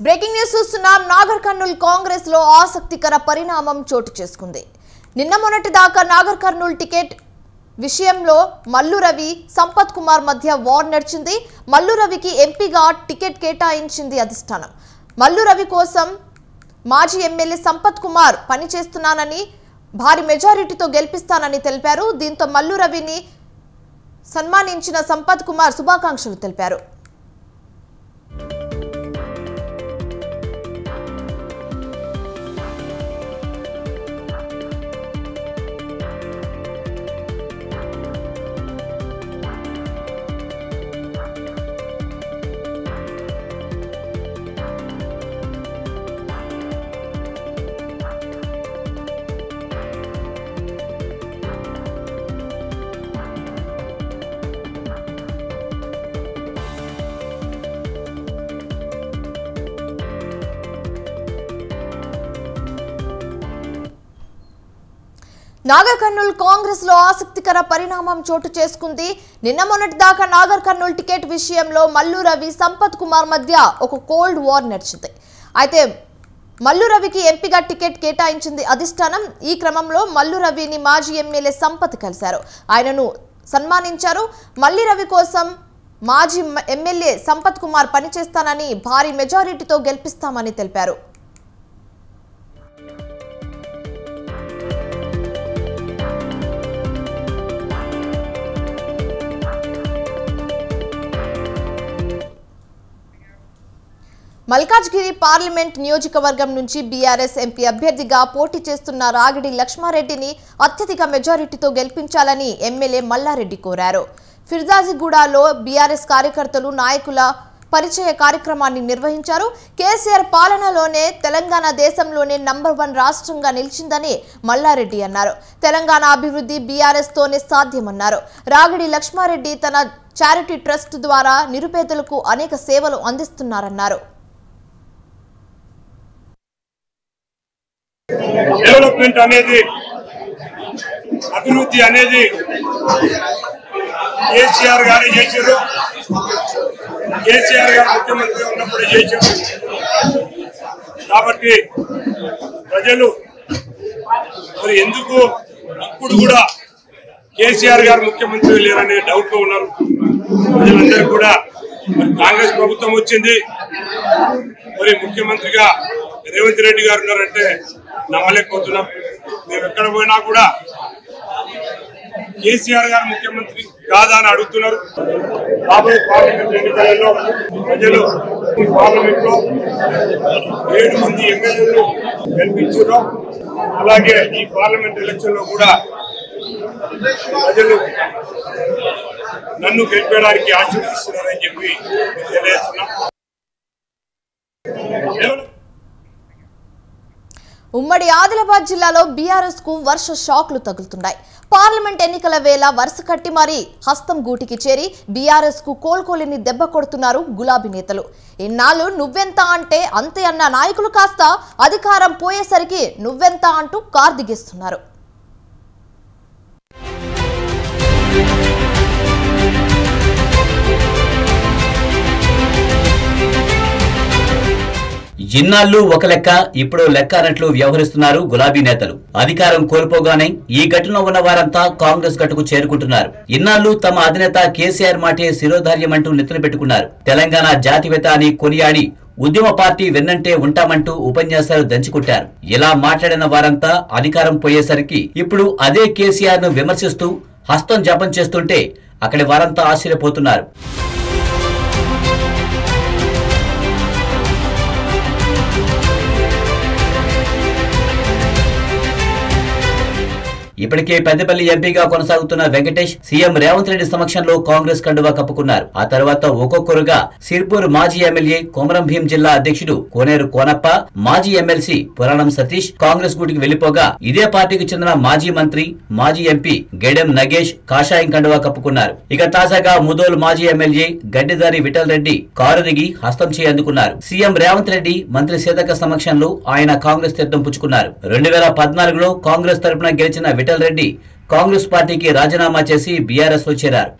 బ్రేకింగ్ న్యూస్ చూస్తున్నాం. నాగర్ కర్నూల్ కాంగ్రెస్ లో ఆసక్తికర పరిణామం చోటు చేసుకుంది. నిన్న మొన్నటి దాకా నాగర్ కర్నూల్ టికెట్ విషయంలో మల్లు రవి, సంపత్ కుమార్ మధ్య వార్ నడిచింది. మల్లు రవికి ఎంపీగా టికెట్ కేటాయించింది అధిష్టానం. మల్లు రవి కోసం మాజీ ఎమ్మెల్యే సంపత్ కుమార్ పనిచేస్తున్నానని, భారీ మెజారిటీతో గెలిపిస్తానని తెలిపారు. దీంతో మల్లు రవిని సన్మానించిన సంపత్ కుమార్ శుభాకాంక్షలు తెలిపారు. నాగర్ కర్నూల్ కాంగ్రెస్ లో ఆసక్తికర పరిణామం చోటు చేసుకుంది. నిన్న మొన్నటి దాకా నాగర్ కర్నూల్ టికెట్ విషయంలో మల్లు రవి, సంపత్ కుమార్ మధ్య ఒక కోల్డ్ వార్ నడిచింది. అయితే మల్లు రవికి ఎంపీగా టికెట్ కేటాయించింది అధిష్టానం. ఈ క్రమంలో మల్లు రవిని మాజీ ఎమ్మెల్యే సంపత్ కలిశారు. ఆయనను సన్మానించారు. మల్లి రవి కోసం మాజీ ఎమ్మెల్యే సంపత్ కుమార్ పనిచేస్తానని, భారీ మెజారిటీతో గెలిపిస్తామని తెలిపారు. మల్కాజ్గిరి పార్లమెంట్ నియోజకవర్గం నుంచి బీఆర్ఎస్ ఎంపీ అభ్యర్థిగా పోటీ చేస్తున్న రాగిడి లక్ష్మారెడ్డిని అత్యధిక మెజారిటీతో గెలిపించాలని ఎమ్మెల్యే మల్లారెడ్డి కోరారు. ఫిర్దాజిగూడలో బీఆర్ఎస్ కార్యకర్తలు నాయకుల పరిచయ కార్యక్రమాన్ని నిర్వహించారు. కేసీఆర్ పాలనలోనే తెలంగాణ దేశంలోనే నంబర్ 1 రాష్ట్రంగా నిలిచిందని మల్లారెడ్డి అన్నారు. తెలంగాణ అభివృద్ధి బీఆర్ఎస్ తోనే సాధ్యమన్నారు. రాగిడి లక్ష్మారెడ్డి తన చారిటీ ట్రస్ట్ ద్వారా నిరుపేదలకు అనేక సేవలు అందిస్తున్నారన్నారు. డెవలప్మెంట్ అనేది అభివృద్ధి అనేది కేసీఆర్ గారు చేశారు. కేసీఆర్ గారు ముఖ్యమంత్రి ఉన్నప్పుడు చేశారు. కాబట్టి ప్రజలు మరి ఎందుకు ఇప్పుడు కూడా కేసీఆర్ గారు ముఖ్యమంత్రి లేరనే డౌట్ లో ఉన్నారు. ప్రజలందరూ కూడా కాంగ్రెస్ ప్రభుత్వం వచ్చింది, మరి ముఖ్యమంత్రిగా రేవంత్ రెడ్డి గారు ఉన్నారంటే నమ్మలేకపోతున్నాం. మేము ఎక్కడ పోయినా కూడా కేసీఆర్ గారు ముఖ్యమంత్రి కాదా అని అడుగుతున్నారు. రాబోయే పార్లమెంట్ ఎన్నికలలో ప్రజలు ఈ పార్లమెంట్ లో 7 మంది ఎమ్మెల్యేలు గెలిపించారు. అలాగే ఈ పార్లమెంట్ ఎలక్షన్ లో కూడా ప్రజలు నన్ను గెలిపేయడానికి ఆశీర్వదిస్తున్నారని చెప్పి తెలియజేస్తున్నాం. ఉమ్మడి ఆదిలాబాద్ జిల్లాలో బీఆర్ఎస్ కు వర్ష షాక్లు తగులుతున్నాయి. పార్లమెంట్ ఎన్నికల వేళ వరుస కట్టి మరీ హస్తం గూటికి చేరి బీఆర్ఎస్ కు కోలుకోలేని దెబ్బ కొడుతున్నారు గులాబీ నేతలు. ఇన్నాళ్ళు నువ్వెంత అంటే అంతే అన్న నాయకులు కాస్త అధికారం పోయేసరికి నువ్వెంత అంటూ కారు దిగేస్తున్నారు. ఇన్నాళ్ళు ఒక లెక్క ఇప్పుడు లెక్క అన్నట్లు వ్యవహరిస్తున్నారు గులాబీ నేతలు. అధికారం కోల్పోగానే ఈ ఘటనలో ఉన్న వారంతా కాంగ్రెస్ గట్టుకు చేరుకుంటున్నారు. ఇన్నాళ్ళు తమ అధినేత కేసీఆర్ మాటే శిరోధార్యమంటూ నెత్తులు పెట్టుకున్నారు. తెలంగాణ జాతివేత అని కొనియాడి ఉద్యమ పార్టీ వెన్నంటే ఉంటామంటూ ఉపన్యాసాలు దంచుకుంటారు. ఇలా మాట్లాడిన వారంతా అధికారం పోయేసరికి ఇప్పుడు అదే కేసీఆర్ ను విమర్శిస్తూ హస్తం జపం చేస్తుంటే అక్కడి వారంతా ఆశ్చర్యపోతున్నారు. ఇప్పటికే పెద్దపల్లి ఎంపీగా కొనసాగుతున్న వెంకటేష్ సీఎం రేవంత్ రెడ్డి సమక్షంలో కాంగ్రెస్ కండువా కప్పుకున్నారు. ఆ తర్వాత ఒక్కొక్కరుగా సిర్పూర్ మాజీ ఎమ్మెల్యే కొమరం భీం జిల్లా అధ్యక్షుడు కోనేరు కోనప్ప, మాజీ ఎమ్మెల్సీ పురాణం సతీష్ కాంగ్రెస్ గూటికి వెళ్లిపోగా ఇదే పార్టీకి చెందిన మాజీ మంత్రి, మాజీ ఎంపీ గెడెం నగేష్ కాషాయం కండువా కప్పుకున్నారు. ఇక తాజాగా ముదోల్ మాజీ ఎమ్మెల్యే గడ్డిదారి విఠల్ రెడ్డి కారు దిగి హస్తం చేయి అందుకున్నారు. సీఎం రేవంత్ రెడ్డి, మంత్రి సీతక్క సమక్షంలో ఆయన కాంగ్రెస్ తీర్థం పుచ్చుకున్నారు. 2014లో కాంగ్రెస్ తరపున గెలిచిన విఠల్ రెడ్డి కాంగ్రెస్ పార్టీకి రాజీనామా చేసి బీఆర్ఎస్ లో చేరారు.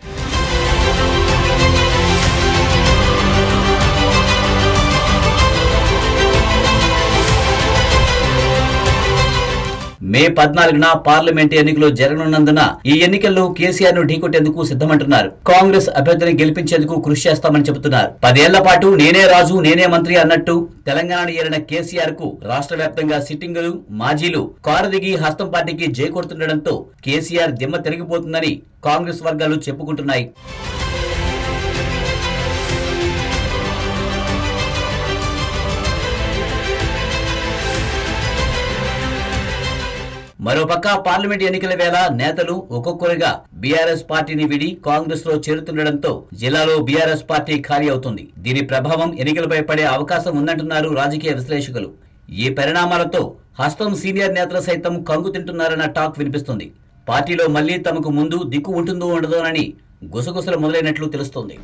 మే 14న పార్లమెంట్ ఎన్నికలు జరగనున్నందున ఈ ఎన్నికల్లో కేసీఆర్ ను ఢీకొట్టేందుకు సిద్ధమంటున్నారు. కాంగ్రెస్ అభ్యర్థిని గెలిపించేందుకు కృషి చేస్తామని చెబుతున్నారు. 10 ఏళ్ల పాటు నేనే రాజు నేనే మంత్రి అన్నట్టు తెలంగాణను ఏలిన కేసీఆర్ కు రాష్ట్ర వ్యాప్తంగా సిట్టింగులు, మాజీలు కారు దిగి హస్తం పార్టీకి జై కొడుతుండటంతో కేసీఆర్ దిమ్మ తిరిగిపోతుందని కాంగ్రెస్ వర్గాలు చెప్పుకుంటున్నాయి. మరోపక్క పార్లమెంట్ ఎన్నికల వేళ నేతలు ఒక్కొక్కరుగా బీఆర్ఎస్ పార్టీని విడి కాంగ్రెస్ లో చేరుతుండటంతో జిల్లాలో బీఆర్ఎస్ పార్టీ ఖాళీ అవుతుంది. దీని ప్రభావం ఎన్నికలపై పడే అవకాశం ఉందంటున్నారు రాజకీయ విశ్లేషకులు. ఈ పరిణామాలతో హస్తం సీనియర్ నేతలు సైతం కంగు తింటున్నారన్న టాక్ వినిపిస్తుంది. పార్టీలో మళ్లీ తమకు ముందు దిక్కు ఉంటుందో ఉండదోనని గుసగుసలు మొదలైనట్లు తెలుస్తోంది.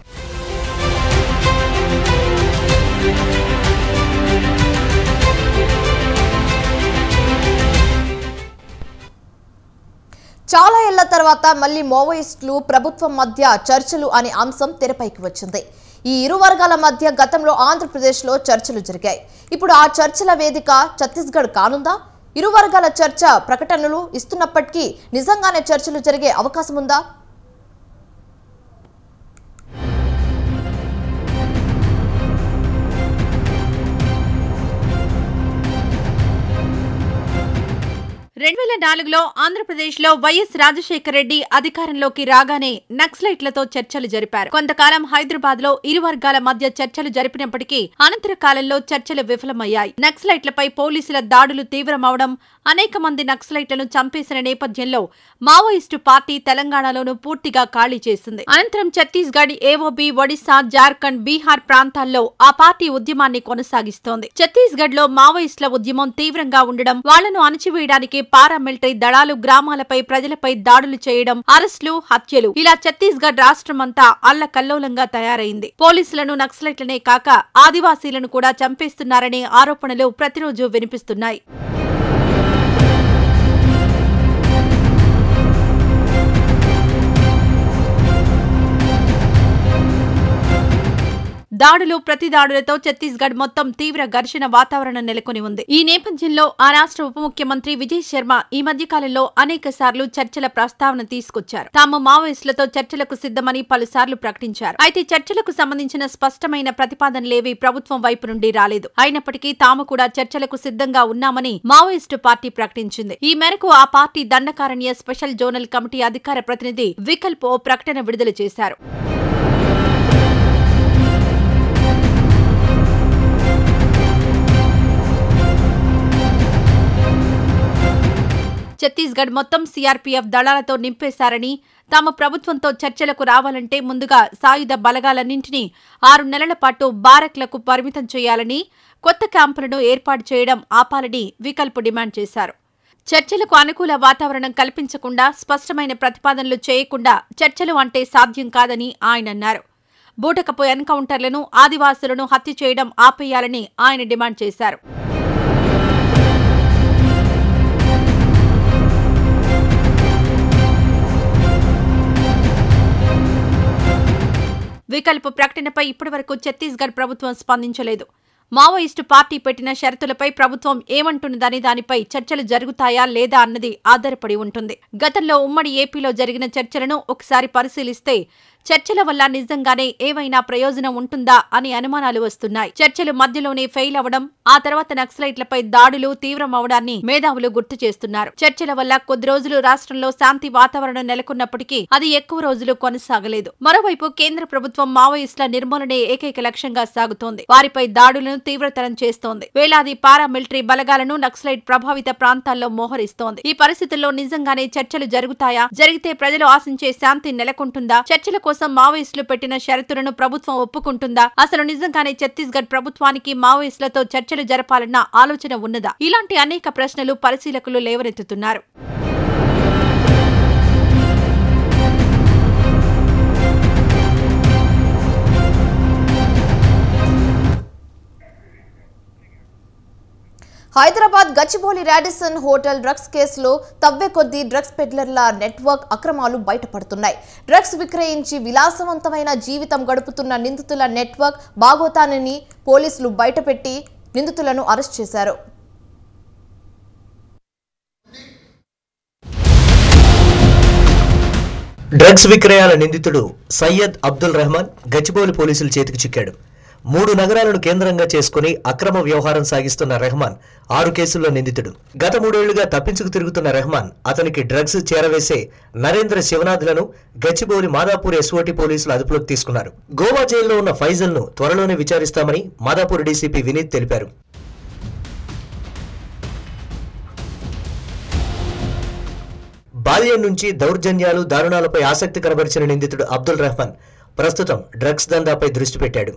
చాలా ఏళ్ల తర్వాత మళ్లీ మావోయిస్టులు ప్రభుత్వం మధ్య చర్చలు అనే అంశం తెరపైకి వచ్చింది. ఈ ఇరు వర్గాల మధ్య గతంలో ఆంధ్రప్రదేశ్లో చర్చలు జరిగాయి. ఇప్పుడు ఆ చర్చల వేదిక ఛత్తీస్గఢ్ కానుందా? ఇరు వర్గాల చర్చ ప్రకటనలు ఇస్తున్నప్పటికీ నిజంగానే చర్చలు జరిగే అవకాశం ఉందా? 2004లో ఆంధ్రప్రదేశ్లో వైఎస్ రాజశేఖర రెడ్డి అధికారంలోకి రాగానే నక్సలైట్లతో చర్చలు జరిపారు. కొంతకాలం హైదరాబాద్లో ఇరు వర్గాల మధ్య చర్చలు జరిపినప్పటికీ అనంతర కాలంలో చర్చలు విఫలమయ్యాయి. నక్సలైట్లపై పోలీసుల దాడులు తీవ్రమవడం, అనేక మంది నక్సలైట్లను చంపేసిన నేపథ్యంలో మావోయిస్టు పార్టీ తెలంగాణలోనూ పూర్తిగా ఖాళీ చేసింది. అనంతరం ఛత్తీస్గఢ్, ఏఓబీ, ఒడిశా, జార్ఖండ్, బీహార్ ప్రాంతాల్లో ఆ పార్టీ ఉద్యమాన్ని కొనసాగిస్తోంది. ఛత్తీస్గఢ్లో మావోయిస్టుల ఉద్యమం తీవ్రంగా ఉండడం, వాళ్లను అణచివేయడానికి పారామిలిటరీ దళాలు గ్రామాలపై ప్రజలపై దాడులు చేయడం, అరెస్టులు, హత్యలు ఇలా ఛత్తీస్గఢ్ రాష్ట్రమంతా అల్లకల్లోలంగా తయారైంది. పోలీసులను, నక్సలైట్లనే కాక ఆదివాసీలను కూడా చంపేస్తున్నారనే ఆరోపణలు ప్రతిరోజు వినిపిస్తున్నాయి. దాడులు, ప్రతిదాడులతో ఛత్తీస్గఢ్ మొత్తం తీవ్ర ఘర్షణ వాతావరణం నెలకొని ఉంది. ఈ నేపథ్యంలో ఆ రాష్ట్ర ఉప ముఖ్యమంత్రి విజయ్ శర్మ ఈ మధ్యకాలంలో అనేక సార్లు చర్చల ప్రస్తావన తీసుకొచ్చారు. తాము మావోయిస్టులతో చర్చలకు సిద్ధమని పలుసార్లు ప్రకటించారు. అయితే చర్చలకు సంబంధించిన స్పష్టమైన ప్రతిపాదనలేవీ ప్రభుత్వం వైపు నుండి రాలేదు. అయినప్పటికీ తాము కూడా చర్చలకు సిద్ధంగా ఉన్నామని మావోయిస్టు పార్టీ ప్రకటించింది. ఈ మేరకు ఆ party Dandakaranya special zonal committee అధికార ప్రతినిధి వికల్ప్ ఓ ప్రకటన విడుదల చేశారు. ఛత్తీస్గఢ్ మొత్తం సీఆర్పీఎఫ్ దళాలతో నింపేశారని, తాము ప్రభుత్వంతో చర్చలకు రావాలంటే ముందుగా సాయుధ బలగాలన్నింటినీ 6 నెలల పాటు బారక్లకు పరిమితం చేయాలని, కొత్త క్యాంపులను ఏర్పాటు చేయడం ఆపాలని వికల్ప్ డిమాండ్ చేశారు. చర్చలకు అనుకూల వాతావరణం కల్పించకుండా, స్పష్టమైన ప్రతిపాదనలు చేయకుండా చర్చలు అంటే సాధ్యం కాదని ఆయన అన్నారు. బూటకపు ఎన్కౌంటర్లను, ఆదివాసులను హత్య చేయడం ఆపేయాలని ఆయన డిమాండ్ చేశారు. వికల్ప్ ప్రకటనపై ఇప్పటివరకు ఛత్తీస్గఢ్ ప్రభుత్వం స్పందించలేదు. మావోయిస్టు పార్టీ పెట్టిన షరతులపై ప్రభుత్వం ఏమంటున్నదని దానిపై చర్చలు జరుగుతాయా లేదా అన్నది ఆధారపడి ఉంటుంది. గతంలో ఉమ్మడి ఏపీలో జరిగిన చర్చలను ఒకసారి పరిశీలిస్తే చర్చల వల్ల నిజంగానే ఏవైనా ప్రయోజనం ఉంటుందా అని అనుమానాలు వస్తున్నాయి. చర్చలు మధ్యలోనే ఫెయిల్ అవడం, ఆ తర్వాత నక్సలైట్లపై దాడులు తీవ్రమవడాన్ని మేధావులు గుర్తు చేస్తున్నారు. చర్చల వల్ల కొద్ది రోజులు రాష్ట్రంలో శాంతి వాతావరణం నెలకొన్నప్పటికీ అది ఎక్కువ రోజులు కొనసాగలేదు. మరోవైపు కేంద్ర ప్రభుత్వం మావోయిస్టుల నిర్మూలనే ఏకైక లక్ష్యంగా సాగుతోంది. వారిపై దాడులను తీవ్రతరం చేస్తోంది. వేలాది పారామిలిటరీ బలగాలను నక్సలైట్ ప్రభావిత ప్రాంతాల్లో మోహరిస్తోంది. ఈ పరిస్థితుల్లో నిజంగానే చర్చలు జరుగుతాయా? జరిగితే ప్రజలు ఆశించే శాంతి నెలకొంటుందా? చర్చల కోసం మావోయిస్టులు పెట్టిన షరతులను ప్రభుత్వం ఒప్పుకుంటుందా? అసలు నిజంగానే ఛత్తీస్గఢ్ ప్రభుత్వానికి మావోయిస్టులతో చర్చలు జరపాలన్న ఆలోచన ఉన్నదా? ఇలాంటి అనేక ప్రశ్నలు పరిశీలకులు లేవనెత్తుతున్నారు. Hyderabad Gachibowli Radisson hotel drugs కేసులో తవ్వే కొద్దీ డ్రగ్స్ పెడ్లర్ల నెట్వర్క్ అక్రమాలు బయటపడుతున్నాయి. డ్రగ్స్ విక్రయించి విలాసవంతమైన జీవితం గడుపుతున్న నిందితుల నెట్వర్క్ బాగోతానని పోలీసులు బయటపెట్టి నిందితులను అరెస్ట్ చేశారు. డ్రగ్స్ విక్రయాల నిందితుడు సయ్యద్ అబ్దుల్ రెహమాన్ గచ్చిబౌలి పోలీసుల చేతికి చిక్కాడు. 3 నగరాలను కేంద్రంగా చేసుకుని అక్రమ వ్యవహారం సాగిస్తున్న రెహమాన్ 6 కేసుల్లో నిందితుడు. గత 3 ఏళ్లుగా తప్పించుకు తిరుగుతున్న రెహమాన్ అతనికి డ్రగ్స్ చేరవేసే నరేంద్ర శివనాథ్లను గచ్చిబౌలి మాదాపూర్ ఎస్ఓటీ పోలీసులు అదుపులోకి తీసుకున్నారు. గోవా జైల్లో ఉన్న ఫైజల్ ను త్వరలోనే విచారిస్తామని మాదాపూర్ డీసీపీ వినీత్ తెలిపారు. బాల్యం నుంచి దౌర్జన్యాలు, దారుణాలపై ఆసక్తి కనబరిచిన నిందితుడు అబ్దుల్ రెహమాన్ ప్రస్తుతం డ్రగ్స్ దందాపై దృష్టి పెట్టాడు.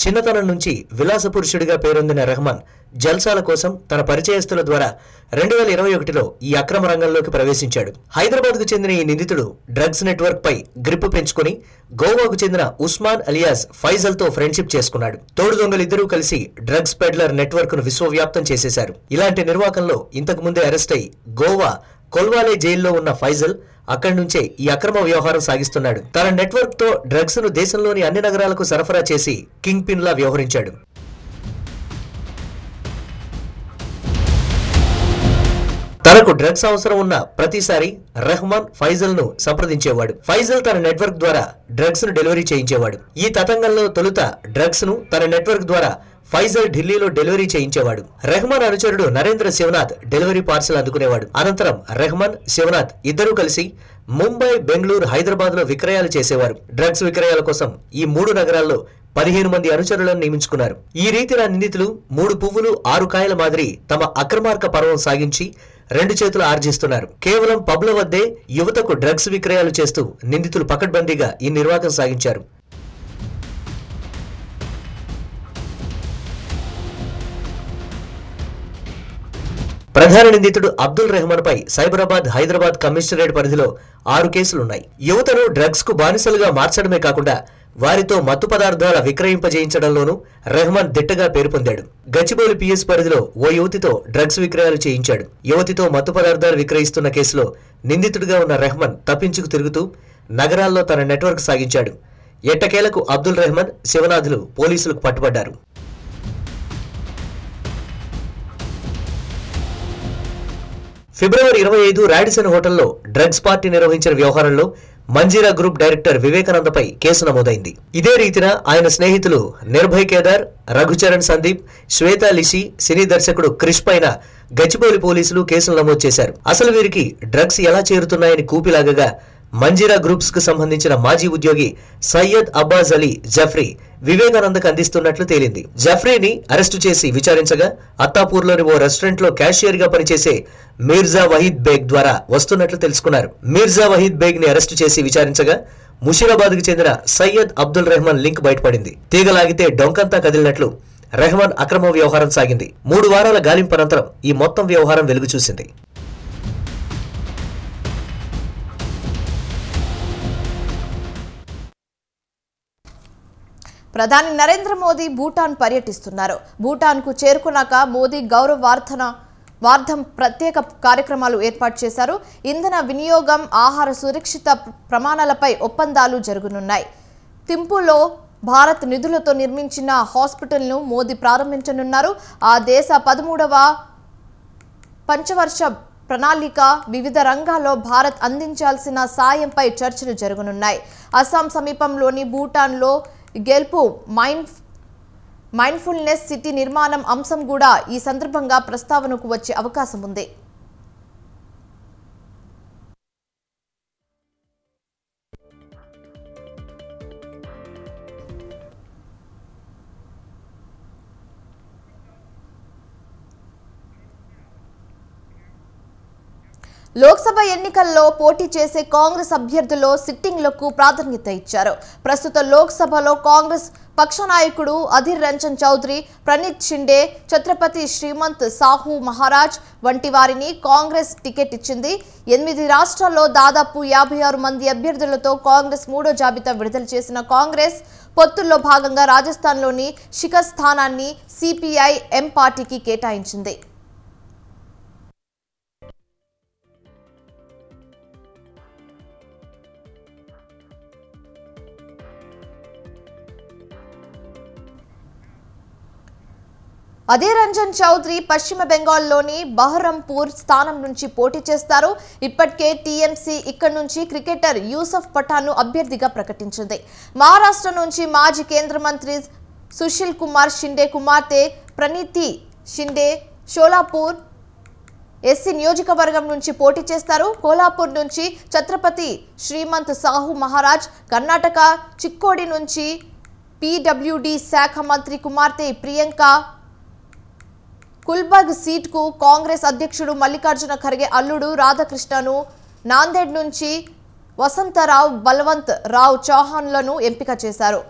చిన్నతనం నుంచి విలాస పురుషుడిగా పేరొందిన రెహమాన్ జల్సాల కోసం తన పరిచయస్తుల ద్వారా 2021లో ఈ అక్రమ రంగంలోకి ప్రవేశించాడు. హైదరాబాద్కు చెందిన ఈ నిందితుడు డ్రగ్స్ నెట్వర్క్ పై గ్రిప్ పెంచుకుని గోవాకు చెందిన ఉస్మాన్ అలియాస్ ఫైజల్ తో ఫ్రెండ్షిప్ చేసుకున్నాడు. తోడు దొంగలిద్దరూ కలిసి డ్రగ్స్ పెడ్లర్ నెట్వర్క్ ను విశ్వవ్యాప్తం చేసేశారు. ఇలాంటి నిర్వాకంలో ఇంతకు ముందే అరెస్ట్ అయి గోవా కొల్వాలే జైల్లో ఉన్న ఫైజల్ అక్కడి నుంచే ఈ అక్రమ వ్యవహారం సాగిస్తున్నాడు. తన నెట్వర్క్ తో డ్రగ్స్ ను దేశంలోని అన్ని నగరాలకు సరఫరా చేసి కింగ్ పిన్ లా వ్యవహరించాడు. తనకు డ్రగ్స్ అవసరం ఉన్న ప్రతిసారి రెహమాన్ ఫైజల్ ను సంప్రదించేవాడు. ఫైజల్ తన నెట్వర్క్ ద్వారా డ్రగ్స్ ను డెలివరీ చేయించేవాడు. ఈ తతంగంలో తొలుత డ్రగ్స్ ను తన నెట్వర్క్ ద్వారా ఫైజల్ ఢిల్లీలో డెలివరీ చేయించేవాడు. రెహమాన్ అనుచరుడు నరేంద్ర శివనాథ్ డెలివరీ పార్సల్ అందుకునేవాడు. అనంతరం రెహమాన్, శివనాథ్ ఇద్దరూ కలిసి ముంబై, బెంగళూరు, హైదరాబాద్ లో విక్రయాలు చేసేవారు. డ్రగ్స్ విక్రయాల కోసం ఈ 3 నగరాల్లో 15 మంది అనుచరులను నియమించుకున్నారు. ఈ రీతిన నిందితులు 3 పువ్వులు 6 కాయల మాదిరి తమ అక్రమార్క పర్వం సాగించి 2 చేతులు ఆర్జిస్తున్నారు. కేవలం పబ్ల వద్దే యువతకు డ్రగ్స్ విక్రయాలు చేస్తూ నిందితులు పకడ్బందీగా ఈ నిర్వాకం సాగించారు. ప్రధాన నిందితుడు అబ్దుల్ రెహమాన్ పై సైబరాబాద్, హైదరాబాద్ కమిషనరేట్ పరిధిలో 6 కేసులున్నాయి. యువతను డ్రగ్స్ కు బానిసలుగా మార్చడమే కాకుండా వారితో మత్తు పదార్థాల విక్రయింపజేయించడంలోనూ రెహమాన్ దిట్టగా పేరు పొందాడు. గచ్చిబౌలి పిఎస్ పరిధిలో ఓ యువతితో డ్రగ్స్ విక్రయాలు చేయించాడు. యువతితో మత్తు పదార్థాలు విక్రయిస్తున్న కేసులో నిందితుడిగా ఉన్న రెహమాన్ తప్పించుకు తిరుగుతూ నగరాల్లో తన నెట్వర్క్ సాగించాడు. ఎట్టకేలకు అబ్దుల్ రెహమాన్, శివనాథులు పోలీసులకు పట్టుబడ్డారు. ఫిబ్రవరి 25 రాడిసన్ హోటల్లో డ్రగ్స్ పార్టీ నిర్వహించిన వ్యవహారంలో మంజీరా గ్రూప్ డైరెక్టర్ వివేకానందపై కేసు నమోదైంది. ఇదే రీతిన ఆయన స్నేహితులు నిర్భయ్ కేదార్, రఘుచరణ్ సందీప్, శ్వేతా లిషి, సినీ దర్శకుడు క్రిష్ పైన గచ్చిబౌలి పోలీసులు కేసులు నమోదు చేశారు. అసలు వీరికి డ్రగ్స్ ఎలా చేరుతున్నాయని కూపిలాగగా మంజీరా గ్రూప్స్ కు సంబంధించిన మాజీ ఉద్యోగి సయ్యద్ అబ్బాస్ అలీ జఫ్రీ వివేకానందకు అందిస్తున్నట్లు తేలింది. జఫ్రీని అరెస్టు చేసి విచారించగా అత్తాపూర్లోని ఓ రెస్టారెంట్ లో క్యాషియర్ గా పనిచేసే మీర్జా వహీద్ బేగ్ ద్వారా వస్తున్నట్లు తెలుసుకున్నారు. మీర్జా వహీద్ బేగ్ ని అరెస్టు చేసి విచారించగా ముషీరాబాద్ కు చెందిన సయ్యద్ అబ్దుల్ రెహమాన్ లింక్ బయటపడింది. తీగలాగితే డొంకంతా కదిలినట్లు రెహమాన్ అక్రమ వ్యవహారం సాగింది. 3 వారాల గాలింపనంతరం ఈ మొత్తం వ్యవహారం వెలుగు చూసింది. ప్రధాని నరేంద్ర మోదీ భూటాన్ పర్యటిస్తున్నారు. భూటాన్కు చేరుకున్నాక మోదీ వార్ధం ప్రత్యేక కార్యక్రమాలు ఏర్పాటు చేశారు. ఇంధన వినియోగం, ఆహార సురక్షిత ప్రమాణాలపై ఒప్పందాలు జరగనున్నాయి. థింపులో భారత్ నిధులతో నిర్మించిన హాస్పిటల్ను మోదీ ప్రారంభించనున్నారు. ఆ దేశ 13వ పంచవర్ష ప్రణాళిక, వివిధ రంగాల్లో భారత్ అందించాల్సిన సాయంపై చర్చలు జరగనున్నాయి. అస్సాం సమీపంలోని భూటాన్లో గెలుపు మైండ్ఫుల్నెస్ సిటీ నిర్మాణం అంశం కూడా ఈ సందర్భంగా ప్రస్తావనకు వచ్చే అవకాశం ఉంది. లోక్సభ ఎన్నికల్లో పోటీ చేసే కాంగ్రెస్ అభ్యర్థుల్లో సిట్టింగ్లకు ప్రాధాన్యత ఇచ్చారు. ప్రస్తుత లోక్సభలో కాంగ్రెస్ పక్ష నాయకుడు అధీర్ రంజన్ చౌదరి, ప్రణీత్ షిండే, ఛత్రపతి శ్రీమంత్ సాహు మహారాజ్ వంటి వారిని కాంగ్రెస్ టికెట్ ఇచ్చింది. 8 రాష్ట్రాల్లో దాదాపు 56 మంది అభ్యర్థులతో కాంగ్రెస్ 3వ జాబితా విడుదల చేసిన కాంగ్రెస్ పొత్తుల్లో భాగంగా రాజస్థాన్లోని షికర్ స్థానాన్ని సిపిఐ ఎం పార్టీకి కేటాయించింది. అధీర్ రంజన్ చౌదరి పశ్చిమ బెంగాల్లోని బహరంపూర్ స్థానం నుంచి పోటీ చేస్తారు. ఇప్పటికే టీఎంసీ ఇక్కడి నుంచి క్రికెటర్ యూసఫ్ పఠాన్ను అభ్యర్థిగా ప్రకటించింది. మహారాష్ట్ర నుంచి మాజీ కేంద్ర మంత్రి సుశీల్ కుమార్ షిండే కుమార్తె ప్రణీతి షిండే షోలాపూర్ ఎస్సీ నియోజకవర్గం నుంచి పోటీ చేస్తారు. కోల్హాపూర్ నుంచి ఛత్రపతి శ్రీమంత్ సాహు మహారాజ్, కర్ణాటక చిక్కోడి నుంచి పీడబ్ల్యూడీ శాఖ మంత్రి కుమార్తె ప్రియాంక కుల్బర్గ్ సీట్కు కాంగ్రెస్ అధ్యక్షుడు మల్లికార్జున ఖర్గే అల్లుడు రాధాకృష్ణను, నాందేడ్ నుంచి వసంతరావు బల్వంత్ రావు చౌహాన్లను ఎంపిక చేశారు.